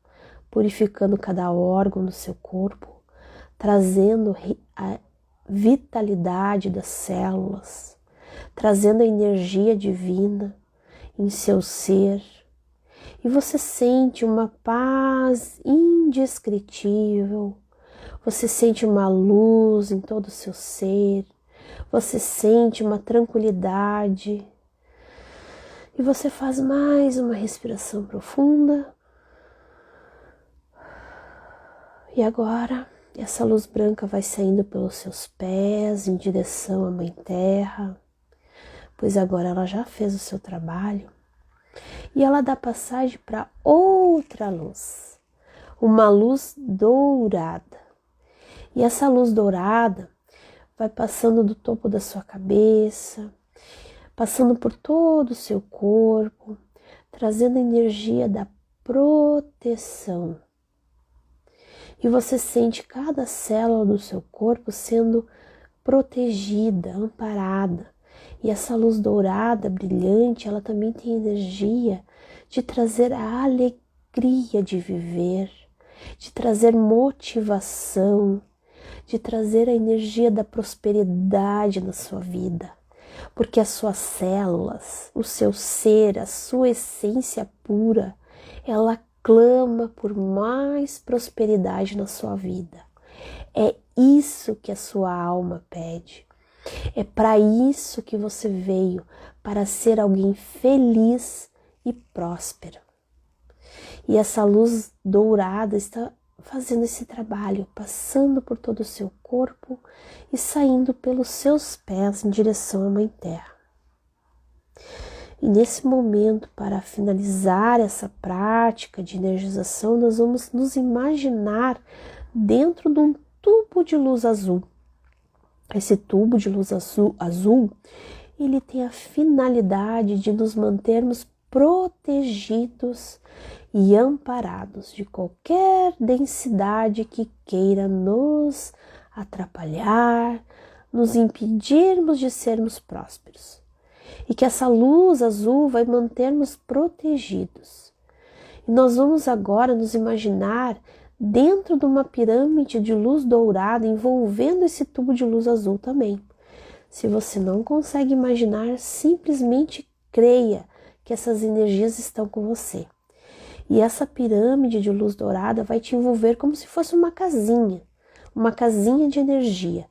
purificando cada órgão do seu corpo, trazendo a vitalidade das células, trazendo a energia divina em seu ser. E você sente uma paz indescritível, você sente uma luz em todo o seu ser, você sente uma tranquilidade. E você faz mais uma respiração profunda. E agora, essa luz branca vai saindo pelos seus pés em direção à Mãe Terra, pois agora ela já fez o seu trabalho. E ela dá passagem para outra luz, uma luz dourada. E essa luz dourada vai passando do topo da sua cabeça, passando por todo o seu corpo, trazendo a energia da proteção. E você sente cada célula do seu corpo sendo protegida, amparada. E essa luz dourada, brilhante, ela também tem energia de trazer a alegria de viver, de trazer motivação, de trazer a energia da prosperidade na sua vida. Porque as suas células, o seu ser, a sua essência pura, ela clama por mais prosperidade na sua vida. É isso que a sua alma pede. É para isso que você veio, para ser alguém feliz e próspero. E essa luz dourada está fazendo esse trabalho, passando por todo o seu corpo e saindo pelos seus pés em direção à Mãe Terra. E nesse momento, para finalizar essa prática de energização, nós vamos nos imaginar dentro de um tubo de luz azul. Esse tubo de luz azul, ele tem a finalidade de nos mantermos protegidos e amparados de qualquer densidade que queira nos atrapalhar, nos impedirmos de sermos prósperos. E que essa luz azul vai manter-nos protegidos. E nós vamos agora nos imaginar dentro de uma pirâmide de luz dourada envolvendo esse tubo de luz azul também. Se você não consegue imaginar, simplesmente creia que essas energias estão com você. E essa pirâmide de luz dourada vai te envolver como se fosse uma casinha de energia.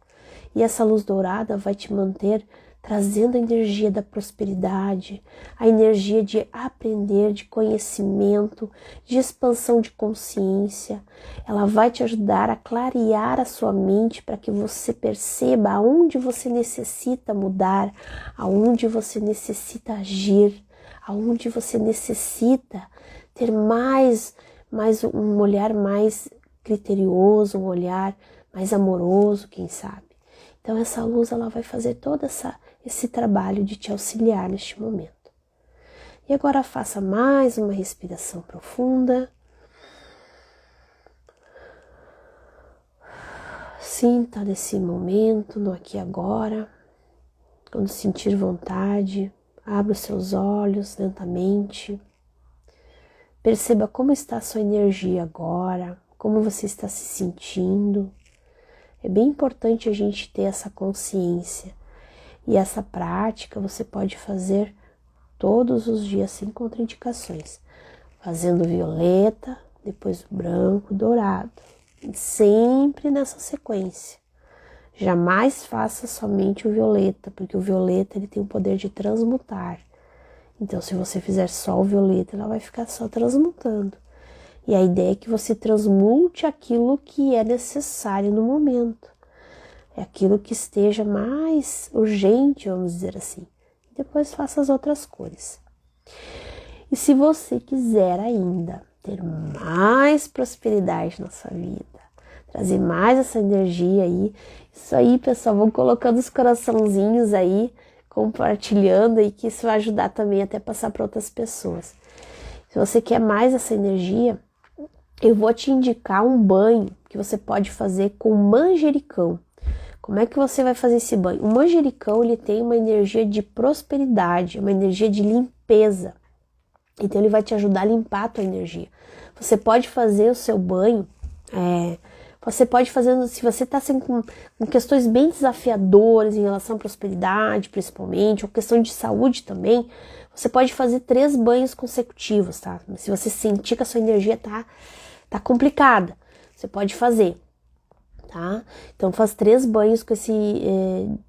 E essa luz dourada vai te manter trazendo a energia da prosperidade, a energia de aprender, de conhecimento, de expansão de consciência. Ela vai te ajudar a clarear a sua mente para que você perceba aonde você necessita mudar, aonde você necessita agir, aonde você necessita ter mais um olhar mais criterioso, um olhar mais amoroso, quem sabe. Então essa luz ela vai fazer todo esse trabalho de te auxiliar neste momento. E agora faça mais uma respiração profunda. Sinta nesse momento, no aqui e agora. Quando sentir vontade, abra os seus olhos lentamente. Perceba como está a sua energia agora, como você está se sentindo. É bem importante a gente ter essa consciência. E essa prática você pode fazer todos os dias sem contraindicações. Fazendo violeta, depois branco, dourado. E sempre nessa sequência. Jamais faça somente o violeta, porque o violeta ele tem o poder de transmutar. Então se você fizer só o violeta, ela vai ficar só transmutando. E a ideia é que você transmute aquilo que é necessário no momento. É aquilo que esteja mais urgente, vamos dizer assim. Depois faça as outras cores. E se você quiser ainda ter mais prosperidade na sua vida, trazer mais essa energia aí, isso aí, pessoal, vão colocando os coraçãozinhos aí, compartilhando aí, que isso vai ajudar também até passar para outras pessoas. Se você quer mais essa energia, eu vou te indicar um banho que você pode fazer com manjericão. Como é que você vai fazer esse banho? O manjericão ele tem uma energia de prosperidade, uma energia de limpeza. Então ele vai te ajudar a limpar a tua energia. Você pode fazer o seu banho, você pode fazer, se você está assim, com questões bem desafiadoras em relação à prosperidade, principalmente, ou questão de saúde também, você pode fazer 3 banhos consecutivos, tá? Se você sentir que a sua energia tá complicada, você pode fazer, tá? Então faz 3 banhos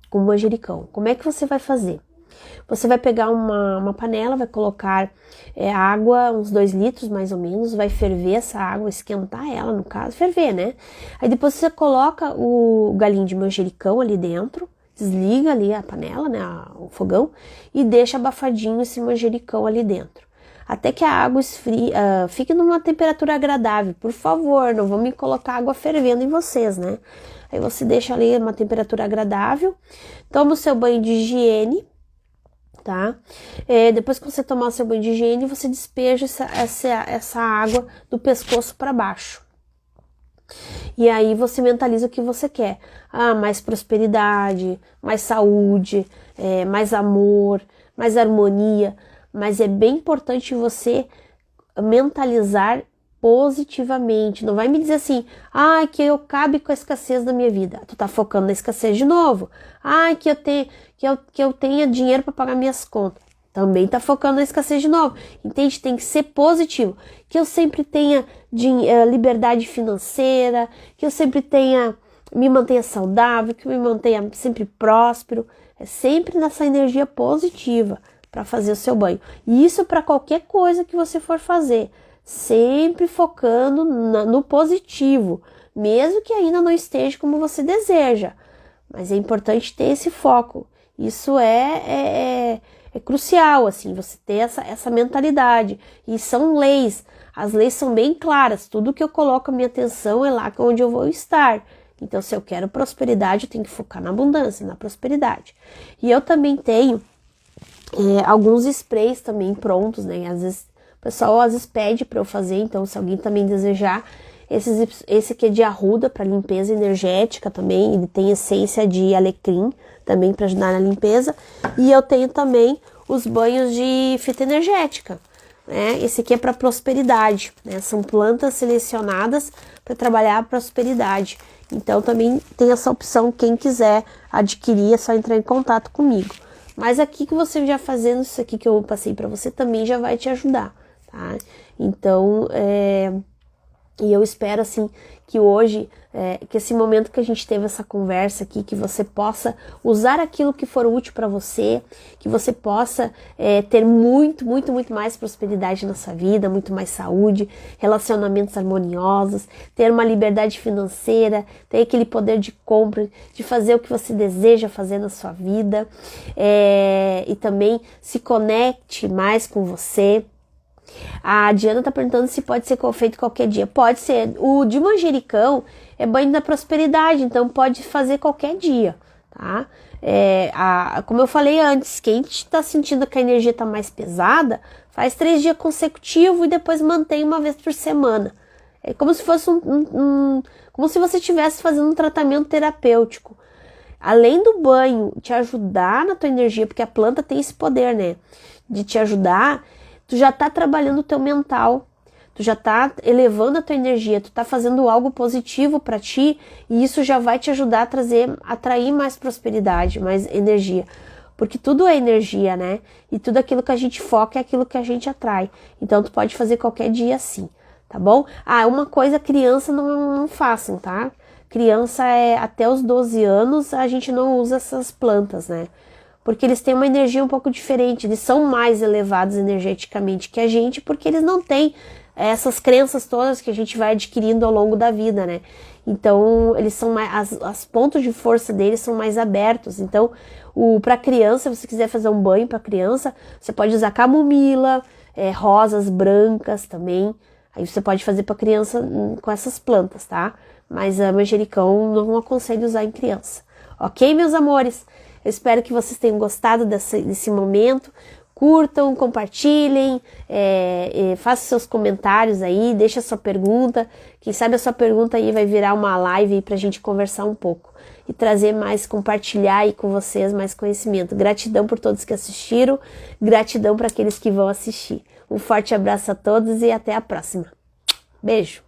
com manjericão. Como é que você vai fazer? Você vai pegar uma panela, vai colocar água, uns 2 litros mais ou menos, vai ferver essa água, esquentar ela no caso, ferver, né? Aí depois você coloca o galinho de manjericão ali dentro, desliga ali a panela, né, o fogão, e deixa abafadinho esse manjericão ali dentro. Até que a água esfrie, fique numa temperatura agradável, por favor, não vão me colocar água fervendo em vocês, né? Aí você deixa ali uma temperatura agradável, toma o seu banho de higiene, tá? Depois que você tomar o seu banho de higiene, você despeja essa água do pescoço para baixo. E aí você mentaliza o que você quer. Mais prosperidade, mais saúde, mais amor, mais harmonia. Mas é bem importante você mentalizar positivamente. Não vai me dizer assim, que eu cabe com a escassez da minha vida. Tu tá focando na escassez de novo. Que eu tenha dinheiro para pagar minhas contas. Também tá focando na escassez de novo. Entende? Tem que ser positivo. Que eu sempre tenha liberdade financeira, que eu sempre me mantenha saudável, que eu me mantenha sempre próspero. É sempre nessa energia positiva para fazer o seu banho. E isso para qualquer coisa que você for fazer. Sempre focando no positivo, mesmo que ainda não esteja como você deseja. Mas é importante ter esse foco. Isso é crucial, assim, você ter essa mentalidade. E são leis. As leis são bem claras. Tudo que eu coloco a minha atenção é lá onde eu vou estar. Então, se eu quero prosperidade, eu tenho que focar na abundância, na prosperidade. E eu também tenho alguns sprays também prontos, né? Às vezes o pessoal pede para eu fazer, então se alguém também desejar, esse aqui é de arruda para limpeza energética também, ele tem essência de alecrim também para ajudar na limpeza, e eu tenho também os banhos de fita energética, né? Esse aqui é para prosperidade, né? São plantas selecionadas para trabalhar a prosperidade, então também tem essa opção, quem quiser adquirir é só entrar em contato comigo. Mas aqui que você já fazendo isso aqui que eu passei para você também já vai te ajudar, tá? Então, e eu espero assim que hoje, que esse momento que a gente teve essa conversa aqui, que você possa usar aquilo que for útil para você, que você possa ter muito, muito, muito mais prosperidade na sua vida, muito mais saúde, relacionamentos harmoniosos, ter uma liberdade financeira, ter aquele poder de compra, de fazer o que você deseja fazer na sua vida, e também se conecte mais com você. A Diana tá perguntando se pode ser feito qualquer dia. Pode ser. O de manjericão é banho da prosperidade, então pode fazer qualquer dia, tá? Como eu falei antes, quem tá sentindo que a energia tá mais pesada, faz 3 dias consecutivos e depois mantém uma vez por semana. É como se fosse como se você estivesse fazendo um tratamento terapêutico. Além do banho te ajudar na tua energia, porque a planta tem esse poder, né? De te ajudar, tu já tá trabalhando o teu mental, tu já tá elevando a tua energia, tu tá fazendo algo positivo para ti, e isso já vai te ajudar a atrair mais prosperidade, mais energia. Porque tudo é energia, né? E tudo aquilo que a gente foca é aquilo que a gente atrai. Então tu pode fazer qualquer dia assim, tá bom? Uma coisa criança não façam, tá? Criança até os 12 anos a gente não usa essas plantas, né? Porque eles têm uma energia um pouco diferente, eles são mais elevados energeticamente que a gente, porque eles não têm essas crenças todas que a gente vai adquirindo ao longo da vida, né? Então, eles são mais, as pontos de força deles são mais abertos. Então, para criança, se você quiser fazer um banho para criança, você pode usar camomila, rosas brancas também. Aí você pode fazer para criança com essas plantas, tá? Mas a manjericão não aconselho usar em criança. Ok, meus amores? Eu espero que vocês tenham gostado desse momento. Curtam, compartilhem, façam seus comentários aí, deixa a sua pergunta. Quem sabe a sua pergunta aí vai virar uma live aí pra gente conversar um pouco e trazer mais, compartilhar aí com vocês mais conhecimento. Gratidão por todos que assistiram, gratidão para aqueles que vão assistir. Um forte abraço a todos e até a próxima. Beijo!